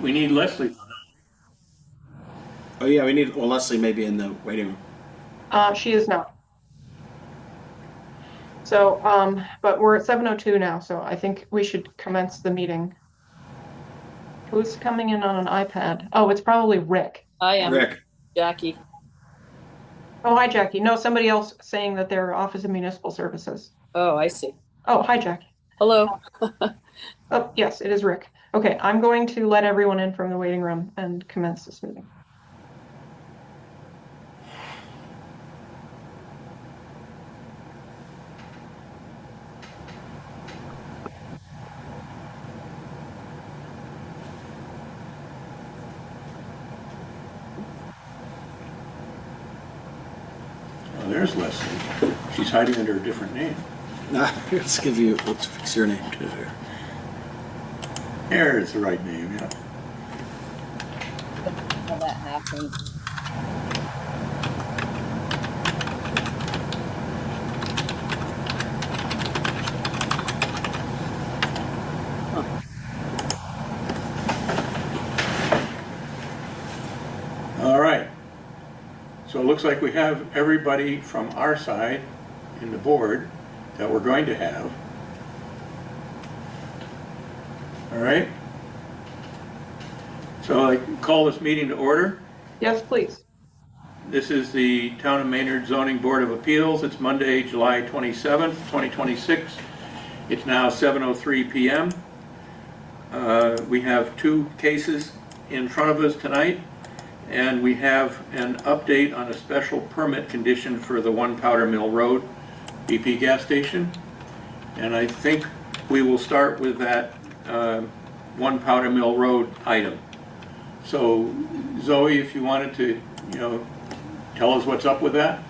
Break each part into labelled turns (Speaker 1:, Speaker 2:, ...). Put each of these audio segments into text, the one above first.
Speaker 1: We need Leslie.
Speaker 2: Oh yeah, we need, well, Leslie may be in the waiting room.
Speaker 3: She is not. So, but we're at 7:02 now, so I think we should commence the meeting. Who's coming in on an iPad? Oh, it's probably Rick.
Speaker 4: I am
Speaker 2: Rick.
Speaker 4: Jackie.
Speaker 3: Oh, hi, Jackie. No, somebody else saying that they're Office of Municipal Services.
Speaker 4: Oh, I see.
Speaker 3: Oh, hi, Jackie.
Speaker 4: Hello.
Speaker 3: Oh, yes, it is Rick. Okay, I'm going to let everyone in from the waiting room and commence this meeting.
Speaker 1: Oh, there's Leslie. She's hiding under a different name.
Speaker 2: Nah, let's fix your name too here.
Speaker 1: There's the right name, yeah.
Speaker 4: How that happened.
Speaker 1: All right. So it looks like we have everybody from our side in the board that we're going to have. All right. So I call this meeting to order.
Speaker 3: Yes, please.
Speaker 1: This is the Town of Maynard Zoning Board of Appeals. It's Monday, July 27th, 2026. It's now 7:03 p.m. We have two cases in front of us tonight, and we have an update on a special permit condition for the 1 Powder Mill Road BP gas station. And I think we will start with that 1 Powder Mill Road item. So Zoe, if you wanted to, tell us what's up with that.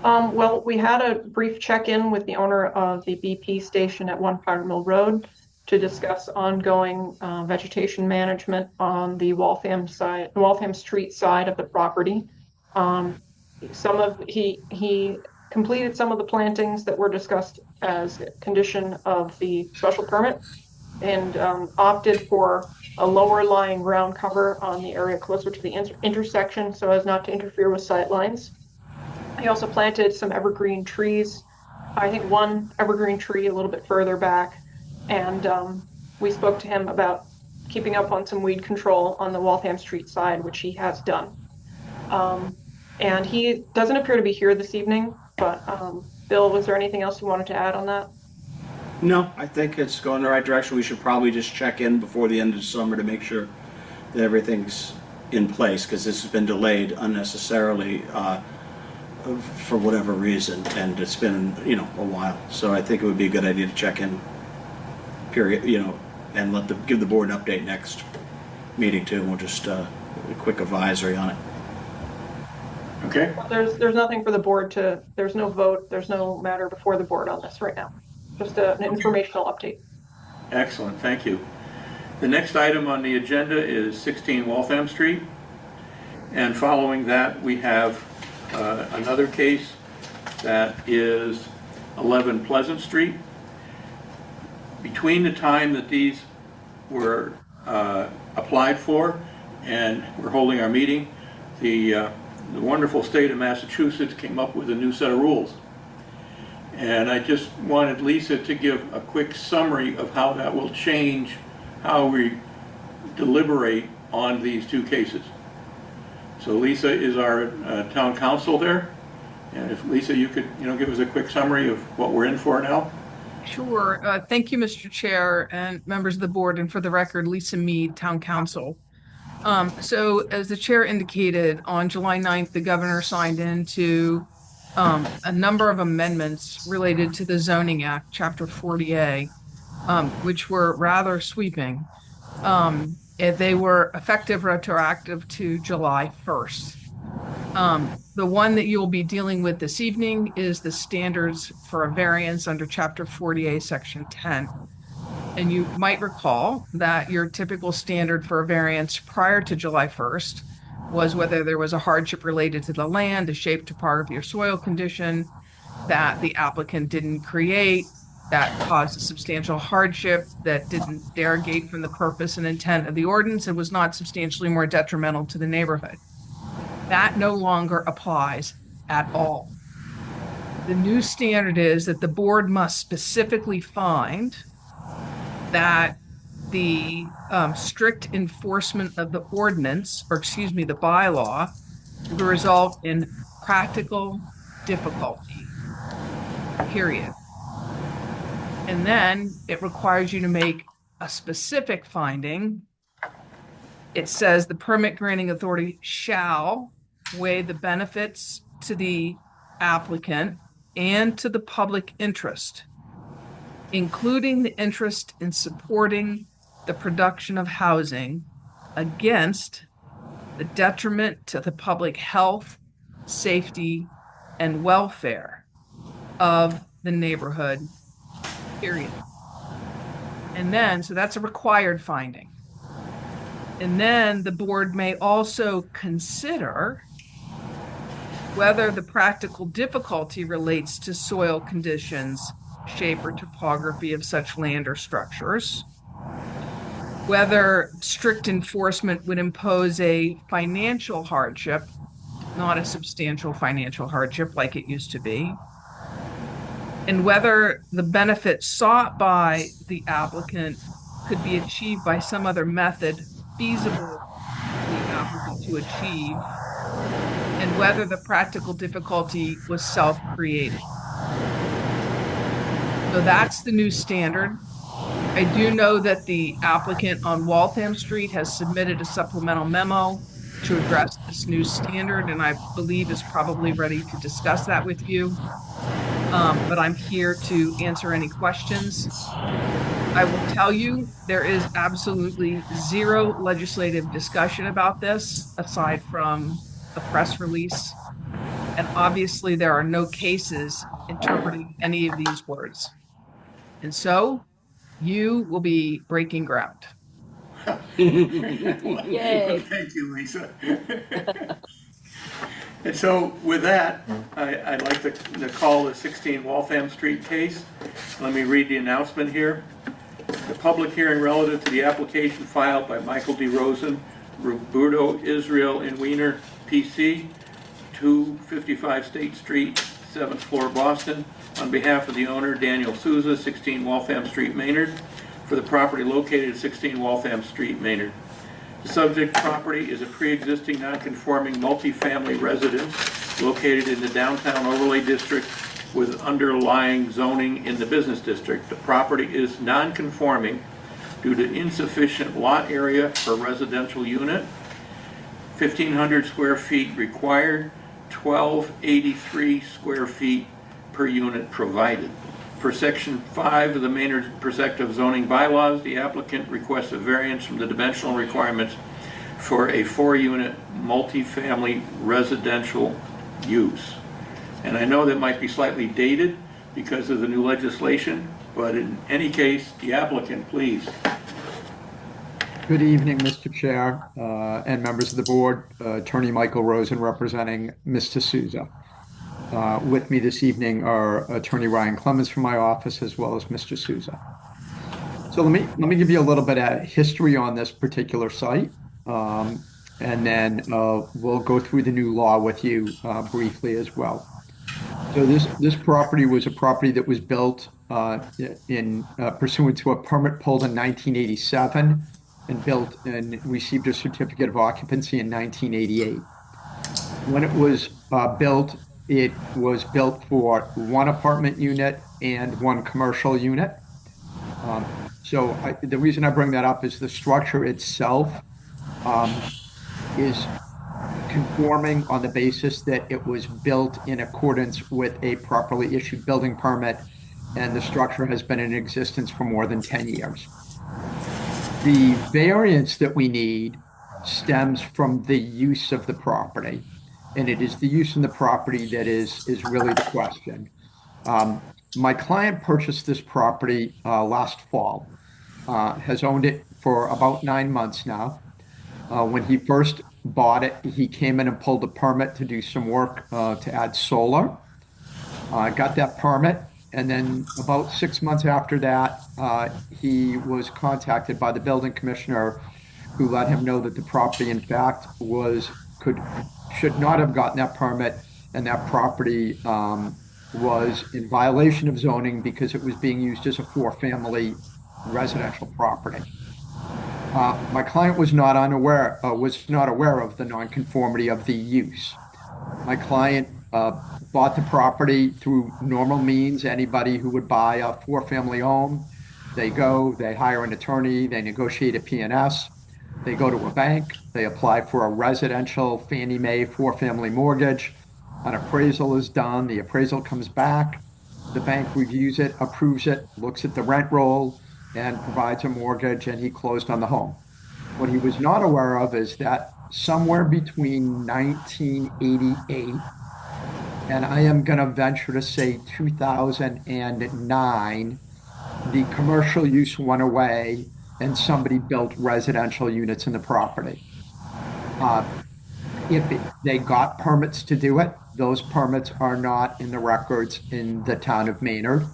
Speaker 3: Well, we had a brief check-in with the owner of the BP station at 1 Powder Mill Road to discuss ongoing vegetation management on the Waltham Street side of the property. He completed some of the plantings that were discussed as a condition of the special permit and opted for a lower lying ground cover on the area closer to the intersection so as not to interfere with sight lines. He also planted some evergreen trees, I think one evergreen tree a little bit further back, and we spoke to him about keeping up on some weed control on the Waltham Street side, which he has done. And he doesn't appear to be here this evening, but Bill, was there anything else you wanted to add on that?
Speaker 2: No, I think it's going the right direction. We should probably just check in before the end of summer to make sure that everything's in place, because this has been delayed unnecessarily for whatever reason, and it's been, a while. So I think it would be a good idea to check in, period, and give the board an update next meeting too. We'll just a quick advisory on it.
Speaker 1: Okay.
Speaker 3: There's nothing for the board there's no vote, there's no matter before the board on this right now. Just an informational update.
Speaker 1: Excellent, thank you. The next item on the agenda is 16 Waltham Street. And following that, we have another case that is 11 Pleasant Street. Between the time that these were applied for and we're holding our meeting, the wonderful state of Massachusetts came up with a new set of rules. And I just wanted Lisa to give a quick summary of how that will change how we deliberate on these two cases. So Lisa is our town council there. And if Lisa, you could, give us a quick summary of what we're in for now.
Speaker 5: Sure. Thank you, Mr. Chair and members of the board. And for the record, Lisa Mead, Town Council. So as the chair indicated, on July 9th, the governor signed into a number of amendments related to the Zoning Act, Chapter 40A, which were rather sweeping. They were effective retroactive to July 1st. The one that you will be dealing with this evening is the standards for a variance under Chapter 40A, Section 10. And you might recall that your typical standard for a variance prior to July 1st was whether there was a hardship related to the land, the shape, topography, or soil condition that the applicant didn't create, that caused a substantial hardship, that didn't derogate from the purpose and intent of the ordinance, and was not substantially more detrimental to the neighborhood. That no longer applies at all. The new standard is that the board must specifically find that the strict enforcement of the ordinance, or excuse me, the bylaw, will result in practical difficulty, period. And then it requires you to make a specific finding. It says the permit granting authority shall weigh the benefits to the applicant and to the public interest, including the interest in supporting the production of housing, against the detriment to the public health, safety, and welfare of the neighborhood, period. And then, so that's a required finding. And then the board may also consider whether the practical difficulty relates to soil conditions, shape, or topography of such land or structures, whether strict enforcement would impose a financial hardship, not a substantial financial hardship like it used to be, and whether the benefit sought by the applicant could be achieved by some other method feasible for the applicant to achieve, and whether the practical difficulty was self-created. So that's the new standard. I do know that the applicant on Waltham Street has submitted a supplemental memo to address this new standard, and I believe is probably ready to discuss that with you. But I'm here to answer any questions. I will tell you, there is absolutely zero legislative discussion about this, aside from a press release. And obviously, there are no cases interpreting any of these words. And so, you will be breaking ground.
Speaker 4: Yay.
Speaker 1: Thank you, Lisa. And so with that, I'd like to call the 16 Waltham Street case. Let me read the announcement here. The public hearing relative to the application filed by Michael D. Rosen, Roberto Israel in Wiener, PC, 255 State Street, 7th floor, Boston, on behalf of the owner, Daniel Souza, 16 Waltham Street, Maynard, for the property located at 16 Waltham Street, Maynard. The subject property is a pre-existing non-conforming multifamily residence located in the downtown overlay district with underlying zoning in the business district. The property is non-conforming due to insufficient lot area per residential unit, 1,500 square feet required, 1,283 square feet per unit provided. For Section 5 of the Maynard Prospective Zoning Bylaws, the applicant requests a variance from the dimensional requirements for a 4-unit multifamily residential use. And I know that might be slightly dated because of the new legislation, but in any case, the applicant, please.
Speaker 6: Good evening, Mr. Chair and members of the board. Attorney Michael Rosen representing Mr. Souza. With me this evening are Attorney Ryan Clemens from my office, as well as Mr. Souza. So let me give you a little bit of history on this particular site, and then we'll go through the new law with you briefly as well. So this property was a property that was built in pursuant to a permit pulled in 1987 and built and received a certificate of occupancy in 1988. When it was built, it was built for 1 apartment unit and 1 commercial unit. The reason I bring that up is the structure itself is conforming on the basis that it was built in accordance with a properly issued building permit, and the structure has been in existence for more than 10 years. The variance that we need stems from the use of the property, and it is the use in the property that is really the question. My client purchased this property last fall, has owned it for about 9 months now. When he first bought it, he came in and pulled a permit to do some work to add solar. Got that permit, And then about 6 months after that, he was contacted by the building commissioner, who let him know that the property, in fact, should not have gotten that permit, and that property was in violation of zoning because it was being used as a four-family residential property. My client was not aware of the nonconformity of the use. My client bought the property through normal means. Anybody who would buy a four-family home, they hire an attorney, they negotiate a P&S, they go to a bank, they apply for a residential Fannie Mae four-family mortgage. An appraisal is done, the appraisal comes back, the bank reviews it, approves it, looks at the rent roll, and provides a mortgage, and he closed on the home. What he was not aware of is that somewhere between 1988 and I am going to venture to say 2009, the commercial use went away and somebody built residential units in the property. They got permits to do it, those permits are not in the records in the town of Maynard.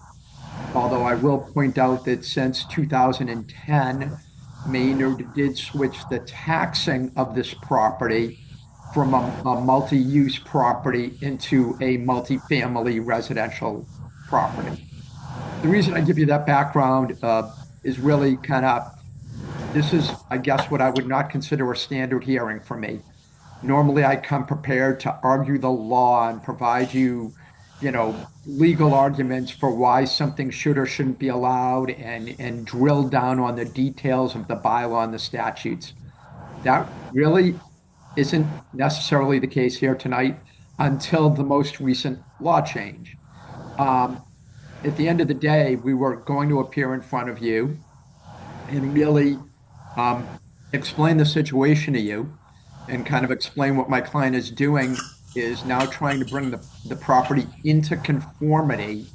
Speaker 6: Although I will point out that since 2010, Maynard did switch the taxing of this property from a multi-use property into a multifamily residential property. The reason I give you that background is really this is, I guess, what I would not consider a standard hearing for me. Normally, I come prepared to argue the law and provide you, legal arguments for why something should or shouldn't be allowed, and drill down on the details of the bylaw and the statutes. That really isn't necessarily the case here tonight until the most recent law change. At the end of the day, we were going to appear in front of you and really explain the situation to you, and kind of explain what my client is doing is now trying to bring the property into conformity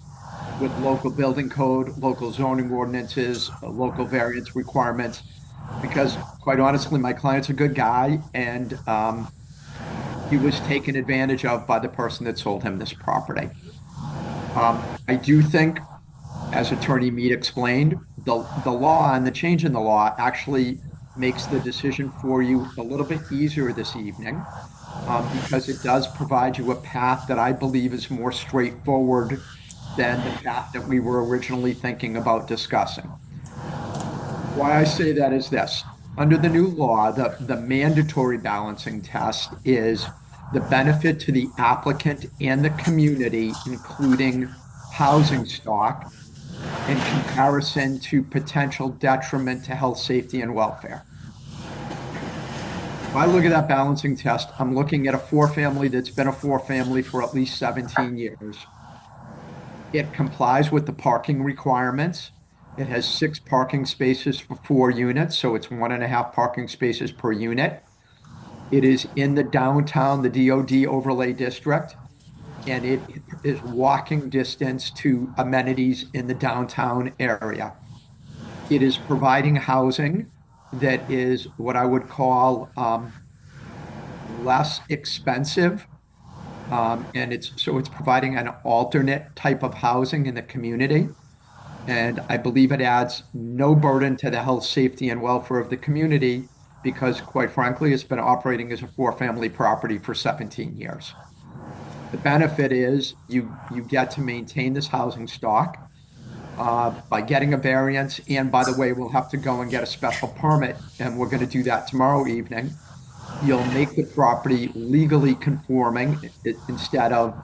Speaker 6: with local building code, local zoning ordinances, local variance requirements, because quite honestly, my client's a good guy, and he was taken advantage of by the person that sold him this property. I do think, as Attorney Mead explained, the law and the change in the law actually makes the decision for you a little bit easier this evening, because it does provide you a path that I believe is more straightforward than the path that we were originally thinking about discussing. Why I say that is this. Under the new law, the mandatory balancing test is the benefit to the applicant and the community, including housing stock, in comparison to potential detriment to health, safety, and welfare. If I look at that balancing test, I'm looking at a four-family that's been a four-family for at least 17 years. It complies with the parking requirements. It has 6 parking spaces for 4 units, so it's 1.5 parking spaces per unit. It is in the downtown, the DOD overlay district, and it is walking distance to amenities in the downtown area. It is providing housing that is what I would call less expensive, and it's providing an alternate type of housing in the community. And I believe it adds no burden to the health, safety, and welfare of the community, because quite frankly, it's been operating as a four-family property for 17 years. The benefit is you get to maintain this housing stock by getting a variance. And by the way, we'll have to go and get a special permit, and we're going to do that tomorrow evening. You'll make the property legally conforming instead of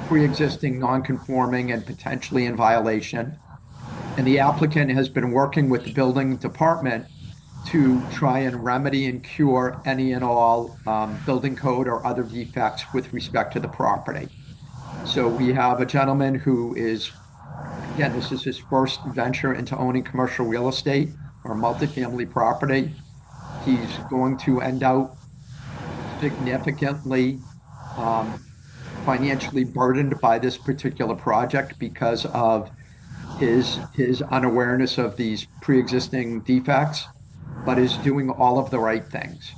Speaker 6: pre-existing non-conforming and potentially in violation. And the applicant has been working with the building department to try and remedy and cure any and all building code or other defects with respect to the property. So we have a gentleman who is, again, this is his first venture into owning commercial real estate or multifamily property. He's going to end out significantly financially burdened by this particular project because of his unawareness of these pre-existing defects, but is doing all of the right things.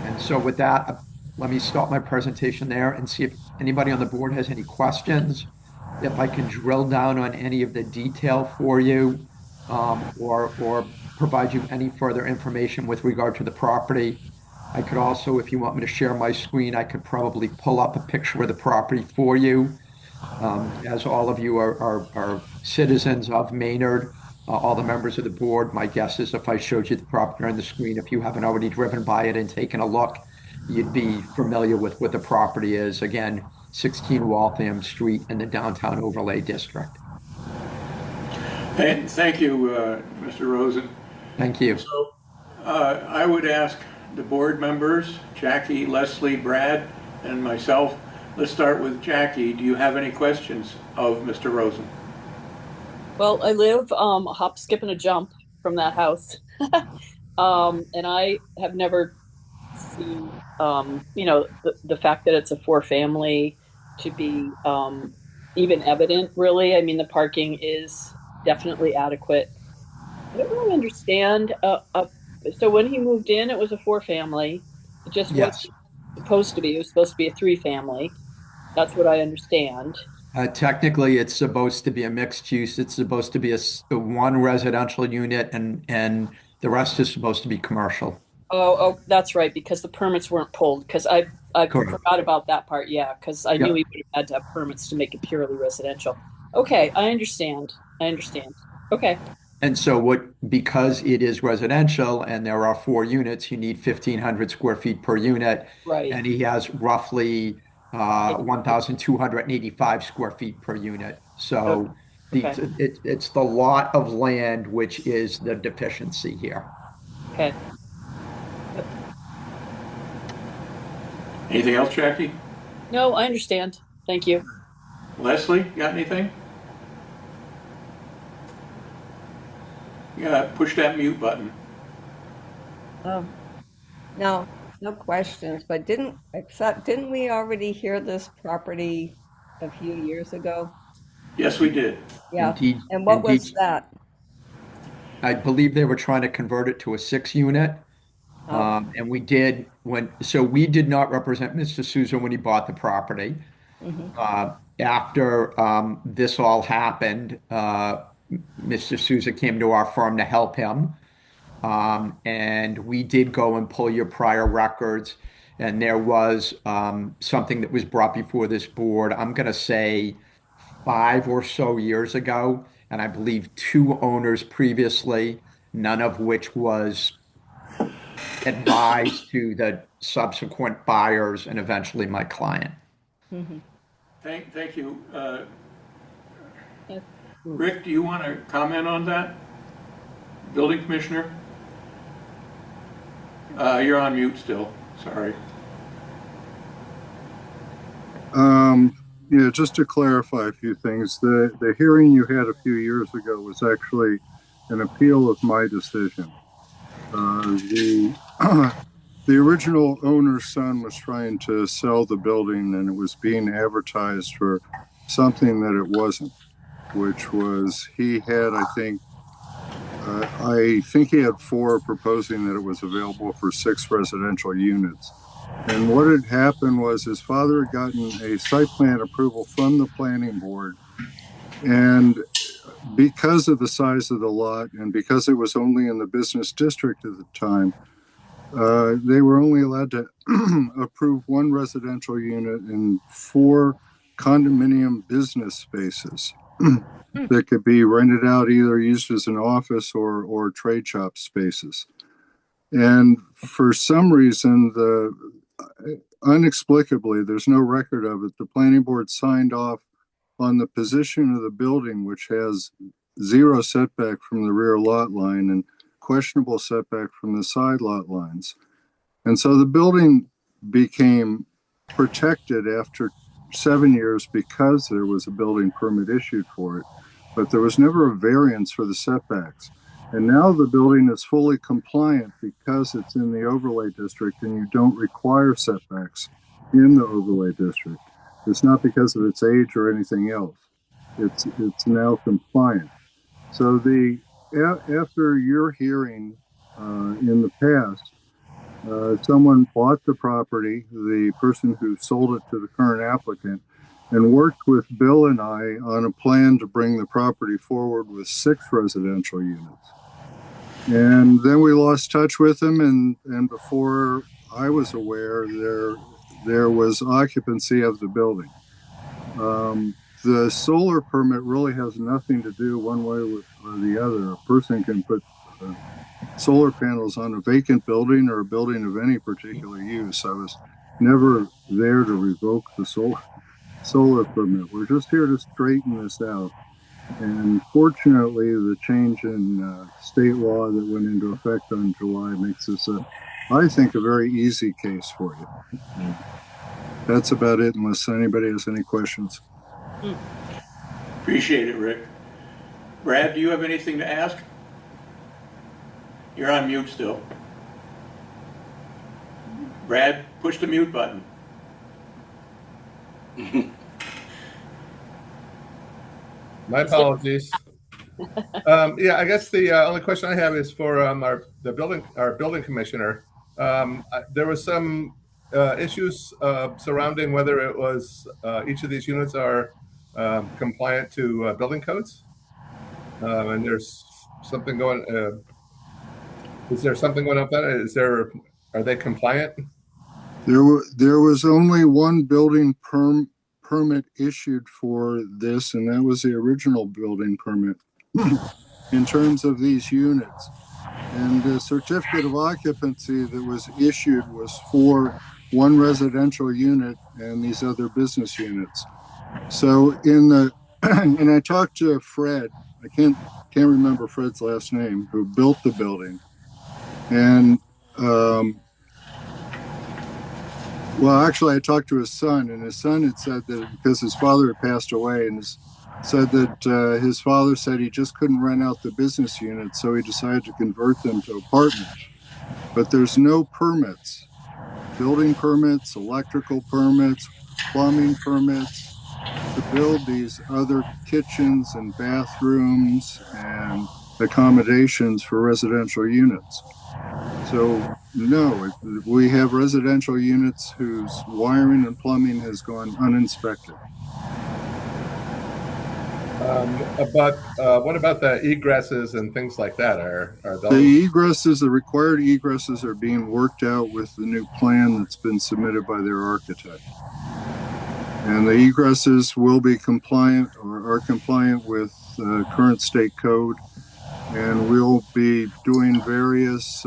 Speaker 6: And so with that, let me stop my presentation there and see if anybody on the board has any questions if I can drill down on any of the detail for you, or provide you any further information with regard to the property. I could also, if you want me to share my screen, I could probably pull up a picture of the property for you. As all of you are citizens of Maynard, all the members of the board, my guess is if I showed you the property on the screen, if you haven't already driven by it and taken a look, you'd be familiar with what the property is. Again, 16 Waltham Street in the downtown overlay district.
Speaker 1: Thank you, Mr. Rosen.
Speaker 6: Thank you.
Speaker 1: So I would ask the board members, Jackie, Leslie, Brad, and myself, let's start with Jackie. Do you have any questions of Mr. Rosen?
Speaker 4: Well, I live a hop, skip, and a jump from that house. And I have never seen, the fact that it's a four-family to be even evident, really. I mean, the parking is definitely adequate. I don't really understand. So when he moved in, it was a four-family. It just
Speaker 6: Yes.
Speaker 4: wasn't supposed to be. It was supposed to be a three-family. That's what I understand.
Speaker 6: Technically, it's supposed to be a mixed use. It's supposed to be a one residential unit, and the rest is supposed to be commercial.
Speaker 4: Oh, that's right, because the permits weren't pulled, because I
Speaker 6: Correct.
Speaker 4: forgot about that part, yeah, because I knew
Speaker 6: Yep.
Speaker 4: he would have had to have permits to make it purely residential. Okay, I understand. I understand. Okay,
Speaker 6: And so because it is residential and there are four units, you need 1,500 square feet per unit.
Speaker 4: right.
Speaker 6: And he has roughly 1,285 square feet per unit.
Speaker 4: Okay,
Speaker 6: So
Speaker 4: okay,
Speaker 6: it's the lot of land which is the deficiency here.
Speaker 4: okay.
Speaker 1: Anything else, Jackie?
Speaker 4: No, I understand. Thank you.
Speaker 1: Leslie, got anything? Yeah, push that mute button.
Speaker 7: Oh, no, no questions, but didn't we already hear this property a few years ago?
Speaker 1: Yes, we did.
Speaker 7: Yeah,
Speaker 6: Indeed,
Speaker 7: and what
Speaker 6: indeed.
Speaker 7: was that?
Speaker 6: I believe they were trying to convert it to a 6 unit.
Speaker 7: Oh,
Speaker 6: And we did not represent Mr. Souza when he bought the property.
Speaker 7: mhm.
Speaker 6: After this all happened, Mr. Souza came to our firm to help him. And we did go and pull your prior records. And there was something that was brought before this board, I'm going to say 5 or so years ago. And I believe two owners previously, none of which was advised to the subsequent buyers and eventually my client.
Speaker 7: Mhm.
Speaker 1: Thank you.
Speaker 4: Yeah.
Speaker 1: Rick, do you want to comment on that? Building commissioner? You're on mute still, sorry.
Speaker 8: Yeah, just to clarify a few things, the hearing you had a few years ago was actually an appeal of my decision. The the original owner's son was trying to sell the building, and it was being advertised for something that it wasn't, which was he had, I think he had four proposing that it was available for 6 residential units. And what had happened was his father had gotten a site plan approval from the planning board. And because of the size of the lot and because it was only in the business district at the time, they were only allowed to approve 1 residential unit and 4 condominium business spaces that could be rented out, either used as an office or trade shop spaces. And for some reason, inexplicably, there's no record of it, the planning board signed off on the position of the building, which has 0 setback from the rear lot line and questionable setback from the side lot lines. And so the building became protected after 7 years because there was a building permit issued for it, but there was never a variance for the setbacks. And now the building is fully compliant because it's in the overlay district and you don't require setbacks in the overlay district. It's not because of its age or anything else. It's now compliant. So after your hearing in the past, someone bought the property, the person who sold it to the current applicant, and worked with Bill and I on a plan to bring the property forward with 6 residential units. And then we lost touch with him, and before I was aware, there was occupancy of the building. The solar permit really has nothing to do one way or the other. A person can put solar panels on a vacant building or a building of any particular use. I was never there to revoke the solar permit. We're just here to straighten this out. And fortunately, the change in state law that went into effect on July makes this, I think, a very easy case for you. That's about it, unless anybody has any questions.
Speaker 1: Appreciate it, Rick. Brad, do you have anything to ask? You're on mute still. Brad, push the mute button.
Speaker 9: My apologies. Yeah, I guess the only question I have is for our building commissioner. There was some issues surrounding whether it was each of these units are compliant to building codes, and there's something going. Is there something going on with that? Are they compliant?
Speaker 8: There was only one building permit issued for this, and that was the original building permit in terms of these units. And the certificate of occupancy that was issued was for one residential unit and these other business units. So and I talked to Fred, I can't remember Fred's last name, who built the building. And well, actually, I talked to his son, and his son had said that because his father had passed away, and said that his father said he just couldn't rent out the business units, so he decided to convert them to apartments. But there's no permits, building permits, electrical permits, plumbing permits to build these other kitchens and bathrooms and accommodations for residential units. So no, we have residential units whose wiring and plumbing has gone uninspected.
Speaker 9: But what about the egresses and things like that? Are those...
Speaker 8: The egresses, the required egresses, are being worked out with the new plan that's been submitted by their architect. And the egresses will be compliant or are compliant with current state code. And we'll be doing various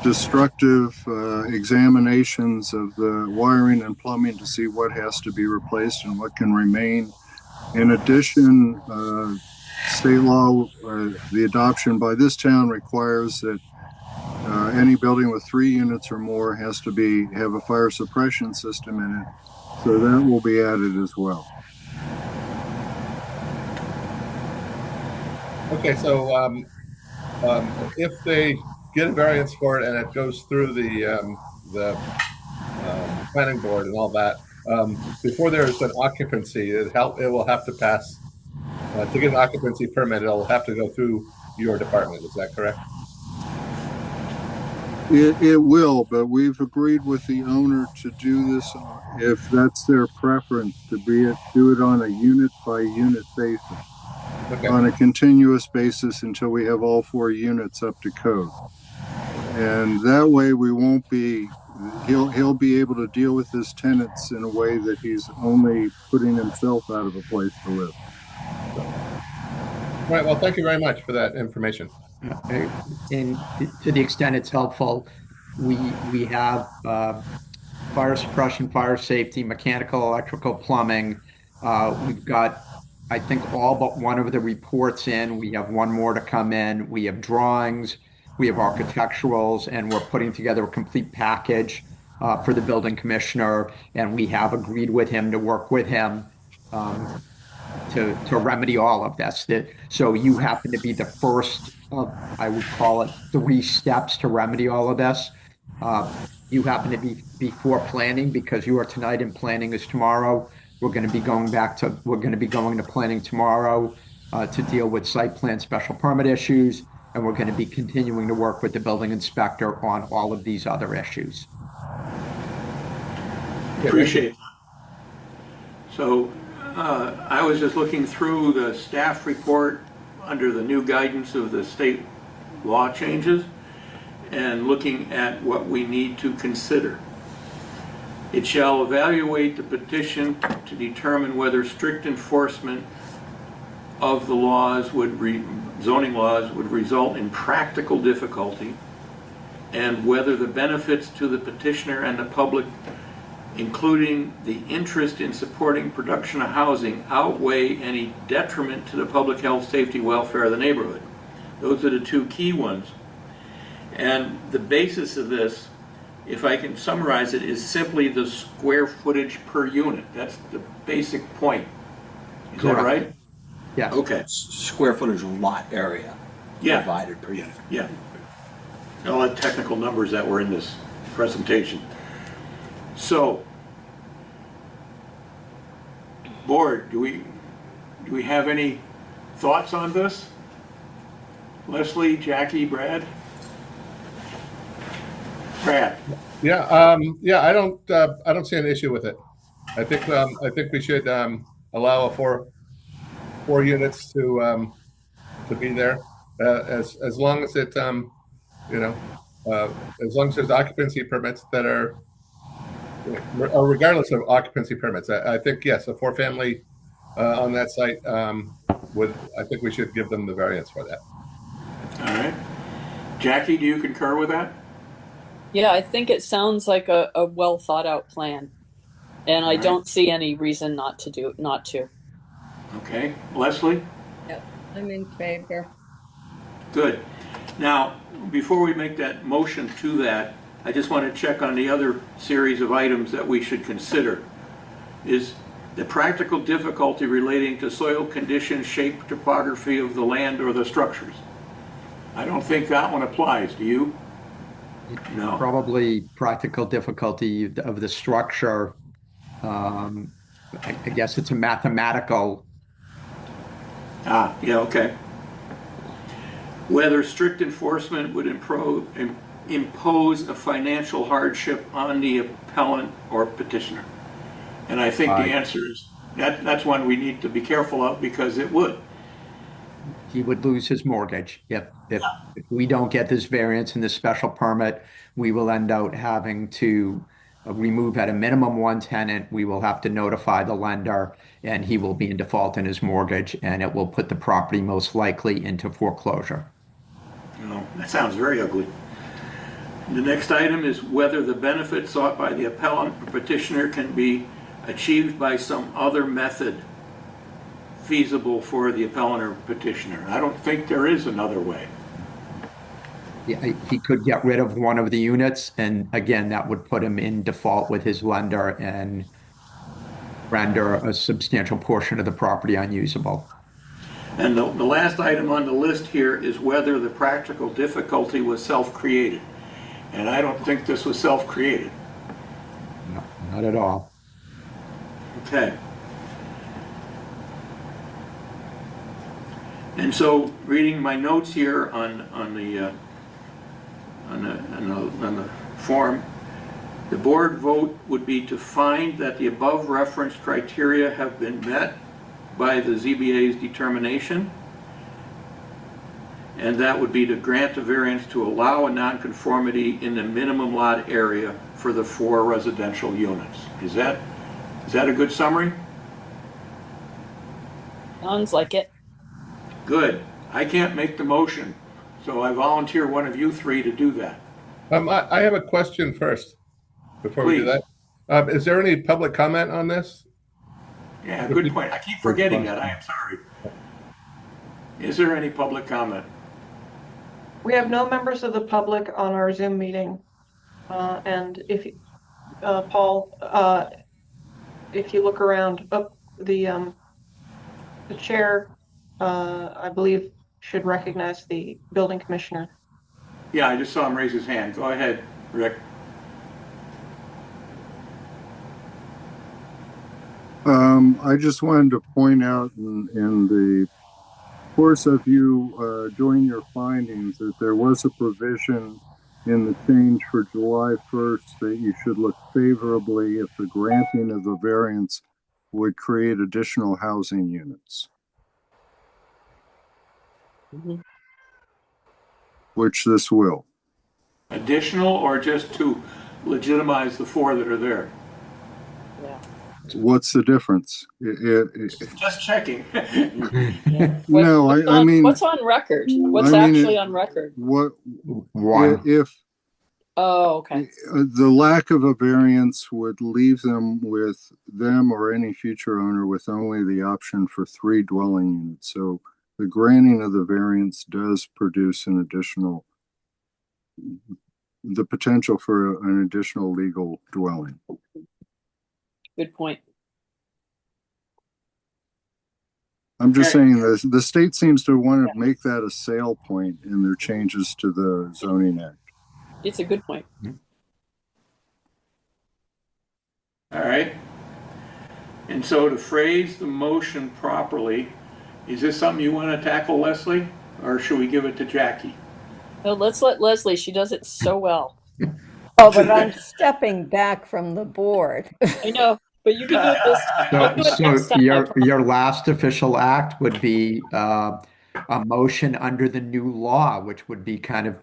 Speaker 8: destructive examinations of the wiring and plumbing to see what has to be replaced and what can remain. In addition, state law, the adoption by this town requires that any building with 3 units or more has to have a fire suppression system in it. So that will be added as well.
Speaker 9: Okay, so if they get a variance for it and it goes through the planning board and all that, before there's an occupancy, it will have to pass to get an occupancy permit. It'll have to go through your department. Is that correct?
Speaker 8: It will, but we've agreed with the owner to do this if that's their preference, to do it on a unit by unit basis. Okay. On a continuous basis until we have all 4 units up to code. And that way we won't be, he'll be able to deal with his tenants in a way that he's only putting himself out of a place to live.
Speaker 9: All right, well, thank you very much for that information.
Speaker 6: And to the extent it's helpful, we have fire suppression, fire safety, mechanical, electrical, plumbing. We've got, I think, all but one of the reports in. We have one more to come in. We have drawings, we have architecturals, and we're putting together a complete package for the building commissioner. And we have agreed with him to work with him to remedy all of this. So you happen to be the first of, I would call it, 3 steps to remedy all of this. You happen to be before planning because you are tonight and planning is tomorrow. We're going to be going to planning tomorrow to deal with site plan special permit issues. And we're going to be continuing to work with the building inspector on all of these other issues.
Speaker 1: Appreciate it. So I was just looking through the staff report under the new guidance of the state law changes and looking at what we need to consider. It shall evaluate the petition to determine whether strict enforcement of the laws zoning laws would result in practical difficulty, and whether the benefits to the petitioner and the public, including the interest in supporting production of housing, outweigh any detriment to the public health, safety, welfare of the neighborhood. Those are the two key ones. And the basis of this, if I can summarize it, is simply the square footage per unit. That's the basic point. Is that
Speaker 6: Correct.
Speaker 1: right?
Speaker 6: Yes.
Speaker 1: Okay.
Speaker 2: Square footage lot area
Speaker 1: Yeah.
Speaker 2: provided per unit.
Speaker 1: Yeah. All the technical numbers that were in this presentation. So, board, do we have any thoughts on this? Leslie, Jackie, Brad? Brad?
Speaker 9: Yeah, I don't see an issue with it. I think we should allow four units to be there, as long as it as long as there's occupancy permits that are, regardless of occupancy permits. I think yes, a four-family on that site I think we should give them the variance for that.
Speaker 1: All right. Jackie, do you concur with that?
Speaker 4: Yeah, I think it sounds like a well thought out plan. And I
Speaker 1: Right.
Speaker 4: don't see any reason not to.
Speaker 1: Okay. Leslie?
Speaker 7: Yep, I'm in favor.
Speaker 1: Good. Now, before we make that motion to that, I just want to check on the other series of items that we should consider. Is the practical difficulty relating to soil conditions, shape, topography of the land or the structures? I don't think that one applies. Do you? No.
Speaker 6: Probably practical difficulty of the structure. I guess it's a mathematical.
Speaker 1: Yeah, okay. Whether strict enforcement would impose a financial hardship on the appellant or petitioner. And I think the answer is that's one we need to be careful of, because it would.
Speaker 6: He would lose his mortgage. If we don't get this variance and this special permit, we will end up having to remove at a minimum one tenant. We will have to notify the lender, and he will be in default in his mortgage, and it will put the property most likely into foreclosure.
Speaker 1: No, that sounds very ugly. The next item is whether the benefit sought by the appellant or petitioner can be achieved by some other method feasible for the appellant or petitioner. I don't think there is another way.
Speaker 6: Yeah, he could get rid of one of the units, and again, that would put him in default with his lender and render a substantial portion of the property unusable.
Speaker 1: And the last item on the list here is whether the practical difficulty was self-created. And I don't think this was self-created.
Speaker 6: No, not at all.
Speaker 1: Okay. And so, reading my notes here on the form, the board vote would be to find that the above referenced criteria have been met by the ZBA's determination, and that would be to grant a variance to allow a nonconformity in the minimum lot area for the 4 residential units. Is that a good summary?
Speaker 4: Sounds like it.
Speaker 1: Good. I can't make the motion, so I volunteer one of you 3 to do that.
Speaker 9: I have a question first before we do
Speaker 1: Please.
Speaker 9: that. Is there any public comment on this?
Speaker 1: Yeah, good point. I keep forgetting that. I am sorry. Is there any public comment?
Speaker 3: We have no members of the public on our Zoom meeting. And if, Paul, if you look around, the chair, I believe, should recognize the building commissioner.
Speaker 1: Yeah, I just saw him raise his hand. Go ahead, Rick.
Speaker 8: I just wanted to point out in the course of you doing your findings that there was a provision in the change for July 1st that you should look favorably if the granting of the variance would create additional housing units,
Speaker 4: Mhm.
Speaker 8: which this will.
Speaker 1: Additional or just to legitimize the 4 that are there?
Speaker 4: Yeah.
Speaker 8: What's the difference?
Speaker 1: Just checking.
Speaker 8: No, I mean,
Speaker 4: what's on record? What's
Speaker 8: I mean,
Speaker 4: actually on record?
Speaker 8: what
Speaker 6: One.
Speaker 8: if
Speaker 4: Oh, okay.
Speaker 8: the lack of a variance would leave them or any future owner with only the option for 3 dwelling units. So the granting of the variance does produce the potential for an additional legal dwelling.
Speaker 4: Good point.
Speaker 8: I'm just
Speaker 1: Okay.
Speaker 8: saying the state seems to want to make that a sale point in their changes to the zoning act.
Speaker 4: It's a good point.
Speaker 1: All right. And so to phrase the motion properly, is this something you want to tackle, Leslie? Or should we give it to Jackie?
Speaker 4: No, let's let Leslie. She does it so well.
Speaker 7: Oh, but I'm stepping back from the board.
Speaker 4: I know, but you can do this.
Speaker 6: So,
Speaker 4: Do it next time, I
Speaker 6: your last official act would be a motion under the new law, which would be kind of,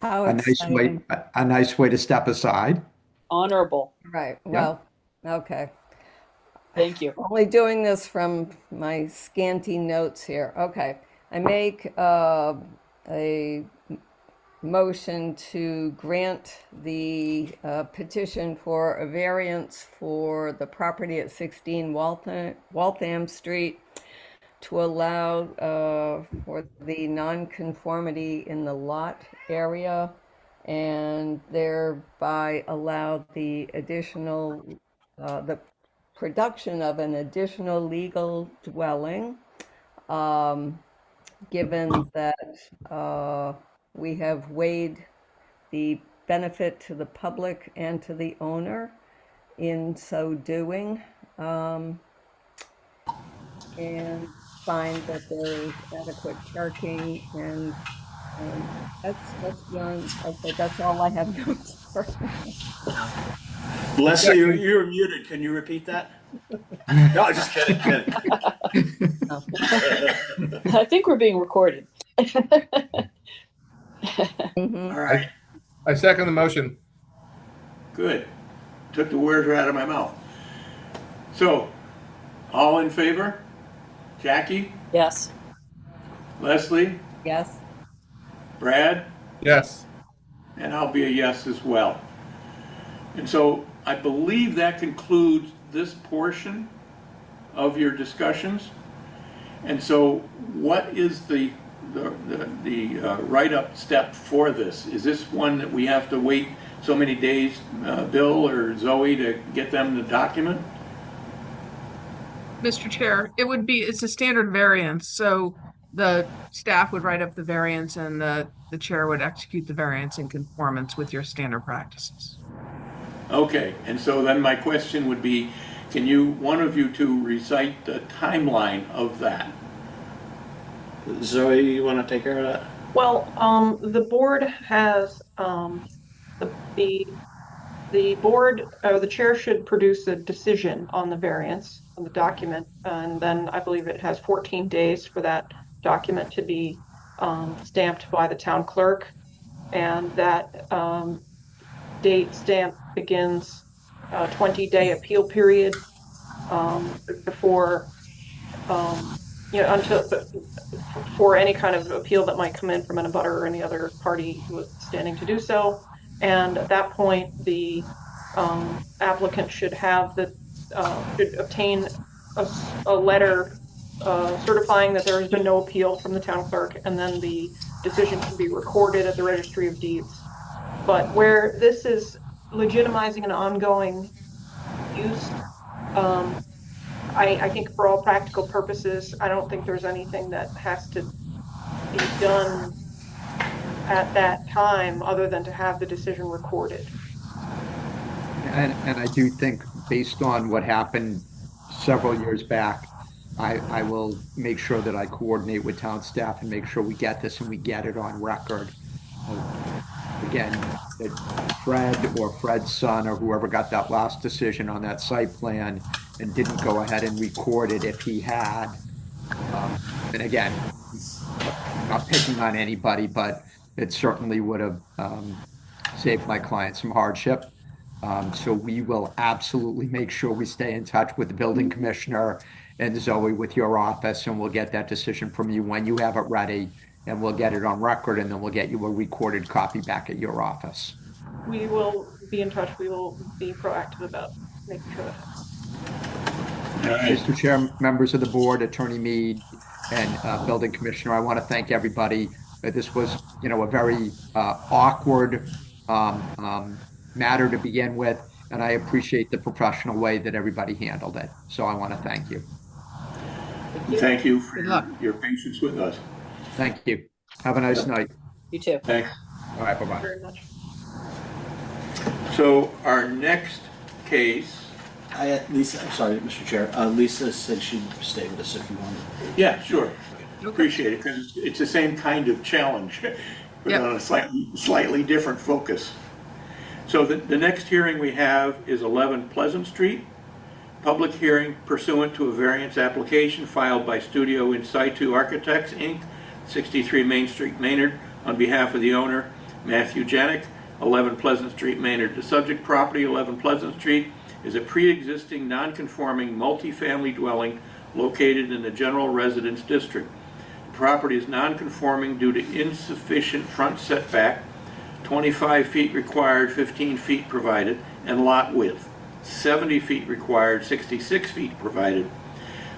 Speaker 7: How
Speaker 6: a nice way,
Speaker 7: exciting.
Speaker 6: a nice way to step aside.
Speaker 4: Honorable.
Speaker 7: Right,
Speaker 6: Yeah.
Speaker 7: well, okay.
Speaker 4: Thank you.
Speaker 7: Only doing this from my scanty notes here. Okay. I make a motion to grant the petition for a variance for the property at 16 Waltham Street to allow for the nonconformity in the lot area and thereby allow the additional, the production of an additional legal dwelling, given that we have weighed the benefit to the public and to the owner in so doing, and find that there is adequate parking and that's beyond, okay, that's all I have notes for.
Speaker 2: Leslie, you're muted. Can you repeat that? No, just kidding.
Speaker 4: I think we're being recorded.
Speaker 7: Mhm.
Speaker 2: All right.
Speaker 9: I second the motion.
Speaker 1: Good. Took the words right out of my mouth. So, all in favor? Jackie?
Speaker 4: Yes.
Speaker 1: Leslie?
Speaker 7: Yes,
Speaker 1: Brad?
Speaker 9: Yes.
Speaker 1: And I'll be a yes as well. And so I believe that concludes this portion of your discussions. And so what is the write-up step for this? Is this one that we have to wait so many days, Bill or Zoe, to get them the document?
Speaker 5: Mr. Chair, it's a standard variance, so the staff would write up the variance and the chair would execute the variance in conformance with your standard practices.
Speaker 1: Okay, and so then my question would be, can one of you two recite the timeline of that?
Speaker 2: Zoe, you want to take care of that?
Speaker 3: Well, the board has, the board, the chair should produce a decision on the variance, on the document, and then I believe it has 14 days for that document to be stamped by the town clerk. And that date stamp begins a 20-day appeal period before, for any kind of appeal that might come in from an abutter or any other party who is standing to do so. And at that point, the applicant should obtain a letter certifying that there has been no appeal from the town clerk, and then the decision can be recorded at the Registry of Deeds. But where this is legitimizing an ongoing use, I think for all practical purposes, I don't think there's anything that has to be done at that time other than to have the decision recorded.
Speaker 6: And I do think, based on what happened several years back, I will make sure that I coordinate with town staff and make sure we get this and we get it on record. again, that Fred or Fred's son or whoever got that last decision on that site plan and didn't go ahead and record it if he had. And again, not picking on anybody, but it certainly would have saved my client some hardship. So we will absolutely make sure we stay in touch with the building commissioner and Zoe with your office, and we'll get that decision from you when you have it ready, and we'll get it on record, and then we'll get you a recorded copy back at your office.
Speaker 3: We will be in touch. We will be proactive about making sure that happens.
Speaker 1: All right.
Speaker 6: Mr. Chair, members of the board, Attorney Mead, and Building Commissioner, I want to thank everybody. This was, a very awkward matter to begin with, and I appreciate the professional way that everybody handled it. So I want to thank you.
Speaker 1: Thank you for
Speaker 5: Good luck.
Speaker 1: your patience with us.
Speaker 6: Thank you. Have a nice night.
Speaker 4: You too.
Speaker 1: Thanks.
Speaker 6: All right, bye-bye.
Speaker 3: Very much.
Speaker 1: So our next case,
Speaker 2: Lisa, I'm sorry, Mr. Chair. Lisa said she'd stay with us if you wanted.
Speaker 1: yeah, sure.
Speaker 5: Okay.
Speaker 1: Appreciate it, because it's the same kind of challenge, but
Speaker 5: Yep.
Speaker 1: on a slightly different focus. So the next hearing we have is 11 Pleasant Street. Public hearing pursuant to a variance application filed by Studio In Situ Architects, Inc., 63 Main Street, Maynard, on behalf of the owner, Matthew Janik, 11 Pleasant Street, Maynard. The subject property, 11 Pleasant Street, is a pre-existing non-conforming multifamily dwelling located in the general residence district. The property is non-conforming due to insufficient front setback, 25 feet required, 15 feet provided, and lot width, 70 feet required, 66 feet provided.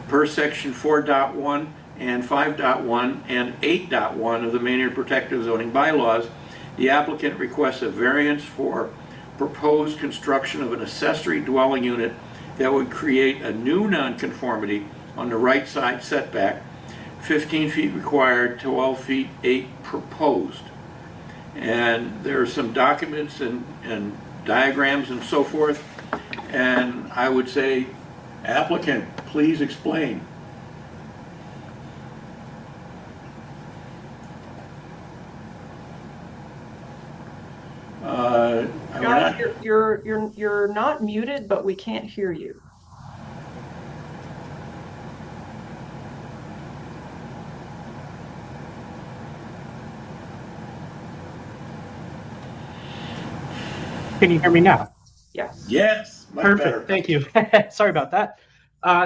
Speaker 1: Per section 4.1 and 5.1 and 8.1 of the Maynard Protective Zoning Bylaws, the applicant requests a variance for proposed construction of an accessory dwelling unit that would create a new nonconformity on the right side setback, 15 feet required, 12 feet 8 proposed. And there are some documents and diagrams and so forth, and I would say, applicant, please explain. We're not-
Speaker 3: Josh, you're not muted, but we can't hear you.
Speaker 10: Can you hear me now?
Speaker 3: Yes.
Speaker 1: Yes, much
Speaker 10: Perfect.
Speaker 1: better.
Speaker 10: Thank you. Sorry about that.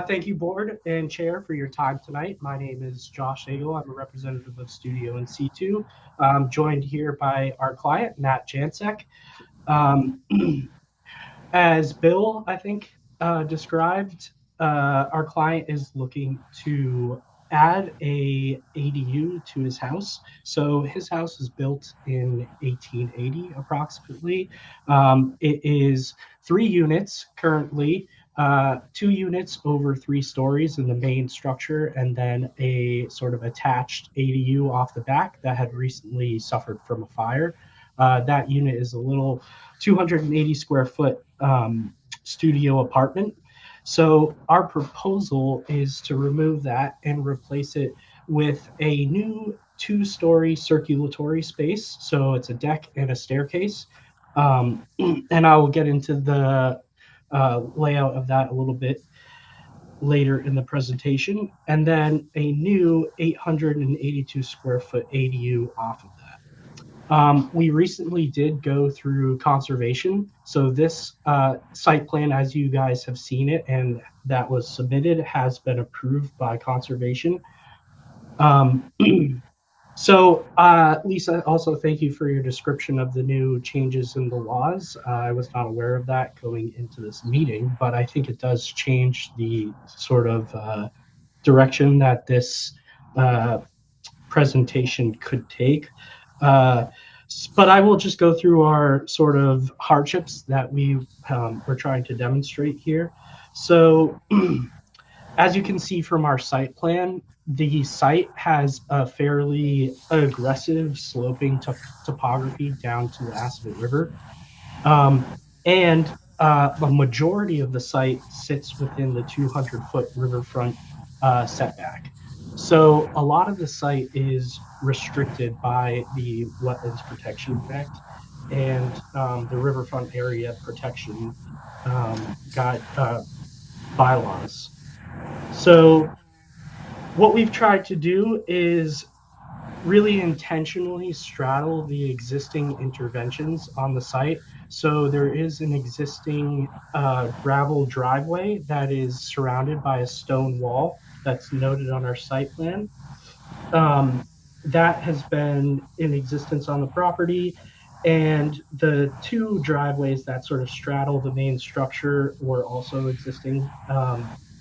Speaker 10: Thank you, board and chair, for your time tonight. My name is Josh Nagel. I'm a representative of Studio In Situ. I'm joined here by our client, Nat Jansek. As Bill, I think, described, our client is looking to add a ADU to his house. So his house is built in 1880 approximately. It is 3 units currently, 2 units over 3 stories in the main structure, and then a sort of attached ADU off the back that had recently suffered from a fire. That unit is a little 280 square foot studio apartment. So our proposal is to remove that and replace it with a new 2-story circulatory space. So it's a deck and a staircase. And I will get into the layout of that a little bit later in the presentation. And then a new 882 square foot ADU off of that. We recently did go through conservation. So this site plan, as you guys have seen it and that was submitted, has been approved by conservation. So Lisa, also thank you for your description of the new changes in the laws. I was not aware of that going into this meeting, but I think it does change the sort of direction that this presentation could take. But I will just go through our sort of hardships that we're trying to demonstrate here. So as you can see from our site plan, the site has a fairly aggressive sloping topography down to the Assabet River. And the majority of the site sits within the 200-foot riverfront setback. So a lot of the site is restricted by the Wetlands Protection Act and the Riverfront Area Protection bylaws. So what we've tried to do is really intentionally straddle the existing interventions on the site. So there is an existing gravel driveway that is surrounded by a stone wall that's noted on our site plan. That has been in existence on the property, and the two driveways that sort of straddle the main structure were also existing,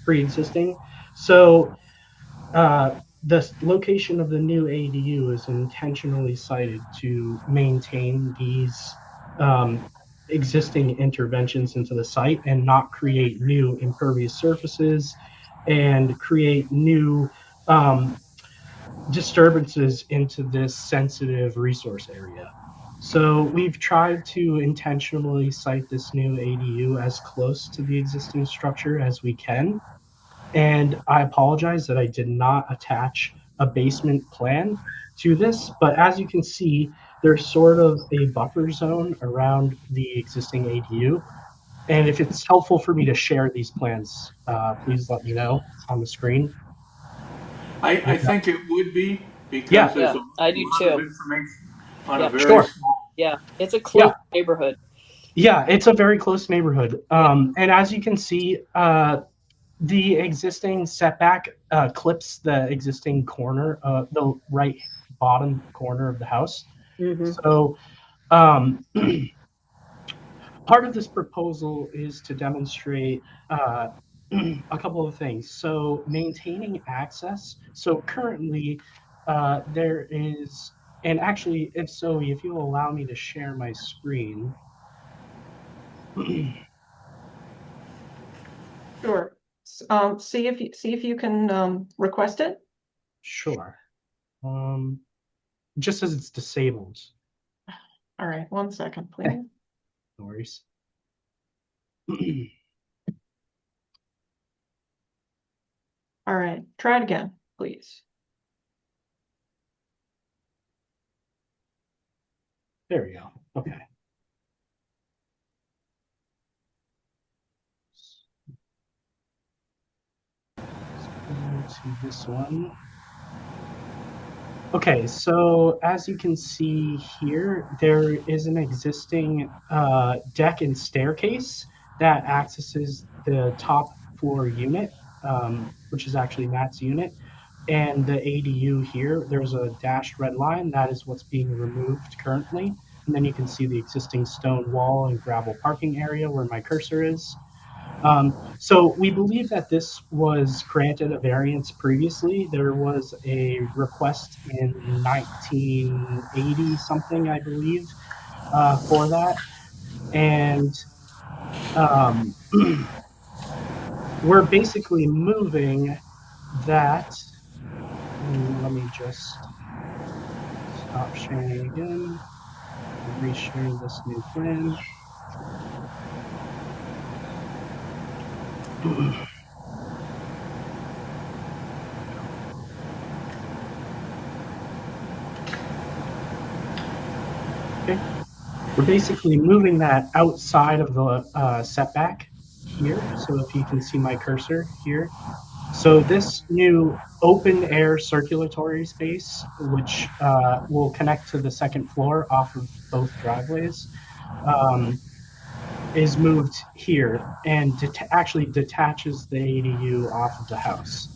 Speaker 10: pre-existing. So the location of the new ADU is intentionally sited to maintain these existing interventions into the site and not create new impervious surfaces and create new disturbances into this sensitive resource area. So we've tried to intentionally site this new ADU as close to the existing structure as we can. And I apologize that I did not attach a basement plan to this, but as you can see, there's sort of a buffer zone around the existing ADU. And if it's helpful for me to share these plans, please let me know on the screen.
Speaker 1: I think it would be, because
Speaker 10: Yeah.
Speaker 1: there's
Speaker 4: Yeah,
Speaker 1: a
Speaker 4: I do
Speaker 1: lot of
Speaker 4: too.
Speaker 1: information on
Speaker 4: Yeah.
Speaker 1: a very
Speaker 10: Sure.
Speaker 1: small.
Speaker 4: Yeah, it's a close neighborhood.
Speaker 10: Yeah, it's a very close neighborhood.
Speaker 4: Yeah.
Speaker 10: And as you can see, the existing setback clips the existing corner, the right bottom corner of the house.
Speaker 4: Mm-hmm.
Speaker 10: So part of this proposal is to demonstrate a couple of things. So maintaining access. So currently there is, and actually, if so, if you'll allow me to share my screen.
Speaker 3: Sure. See if you can request it.
Speaker 10: Sure. Just as it's disabled.
Speaker 3: All right, 1 second, please.
Speaker 10: No worries.
Speaker 3: All right, try it again, please.
Speaker 10: There we go. Okay. Let's go to this one. Okay, so as you can see here, there is an existing deck and staircase that accesses the top floor unit, which is actually Matt's unit. And the ADU here, there's a dashed red line. That is what's being removed currently. And then you can see the existing stone wall and gravel parking area where my cursor is. So we believe that this was granted a variance previously. There was a request in 1980 something, I believe, for that. And we're basically moving that. Let me just stop sharing again and reshare this new plan. Okay. We're basically moving that outside of the setback here. So if you can see my cursor here. So this new open air circulatory space, which will connect to the second floor off of both driveways, is moved here and actually detaches the ADU off of the house.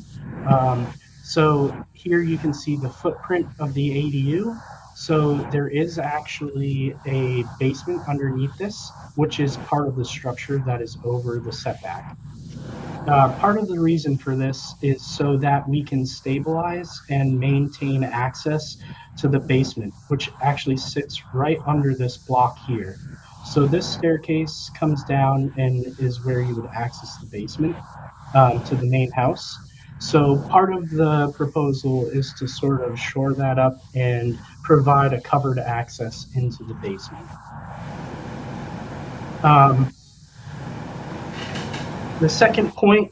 Speaker 10: So here you can see the footprint of the ADU. So there is actually a basement underneath this, which is part of the structure that is over the setback. Part of the reason for this is so that we can stabilize and maintain access to the basement, which actually sits right under this block here. So this staircase comes down and is where you would access the basement to the main house. So part of the proposal is to sort of shore that up and provide a covered access into the basement. The second point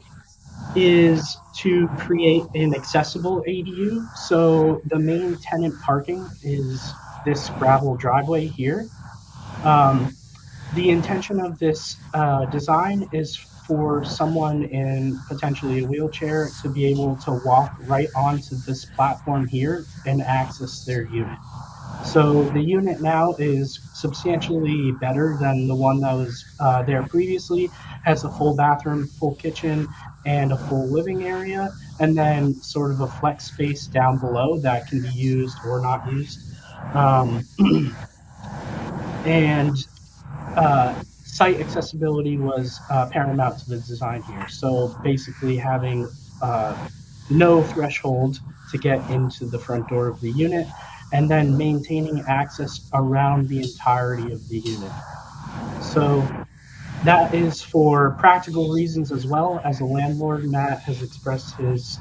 Speaker 10: is to create an accessible ADU. So the main tenant parking is this gravel driveway here. The intention of this design is for someone in potentially a wheelchair to be able to walk right onto this platform here and access their unit. So the unit now is substantially better than the one that was there previously. Has a full bathroom, full kitchen, and a full living area, and then sort of a flex space down below that can be used or not used. Um, and site accessibility was paramount to the design here. So basically having no threshold to get into the front door of the unit, and then maintaining access around the entirety of the unit. So that is for practical reasons as well. As a landlord, Matt has expressed his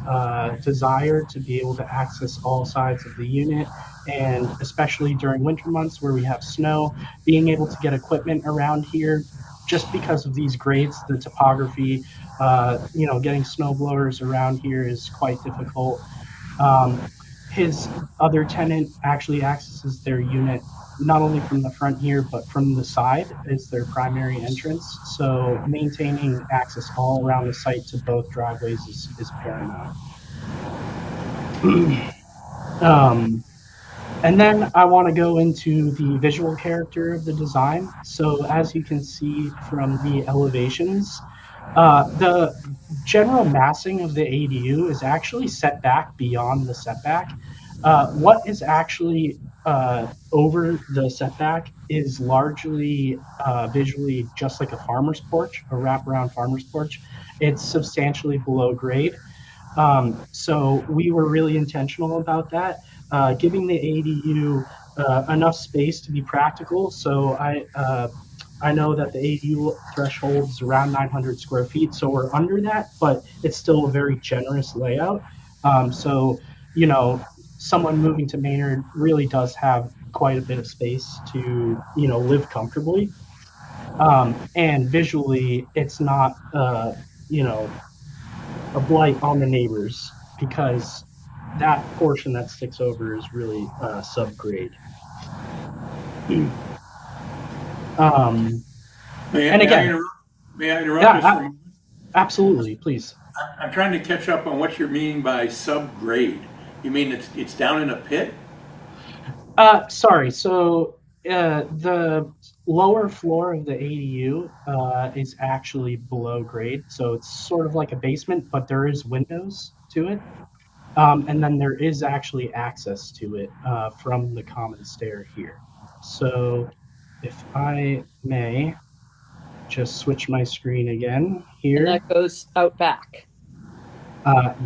Speaker 10: desire to be able to access all sides of the unit, and especially during winter months where we have snow, being able to get equipment around here just because of these grades, the topography, getting snow blowers around here is quite difficult. His other tenant actually accesses their unit not only from the front here, but from the side is their primary entrance. So maintaining access all around the site to both driveways is paramount. And then I want to go into the visual character of the design. So as you can see from the elevations, the general massing of the ADU is actually set back beyond the setback. What is actually over the setback is largely visually just like a farmer's porch, a wraparound farmer's porch. It's substantially below grade. So we were really intentional about that, giving the ADU enough space to be practical. So I know that the ADU threshold is around 900 square feet, so we're under that, but it's still a very generous layout. So, someone moving to Maynard really does have quite a bit of space to, live comfortably. And visually, it's not, a blight on the neighbors because that portion that sticks over is really subgrade. And again,
Speaker 1: May I interrupt
Speaker 10: yeah,
Speaker 1: just for a moment?
Speaker 10: absolutely, please.
Speaker 1: I'm trying to catch up on what you mean by subgrade. You mean it's down in a pit?
Speaker 10: Sorry. So the lower floor of the ADU is actually below grade. So it's sort of like a basement, but there is windows to it. And then there is actually access to it from the common stair here. So if I may just switch my screen again
Speaker 4: And
Speaker 10: here.
Speaker 4: that goes out back.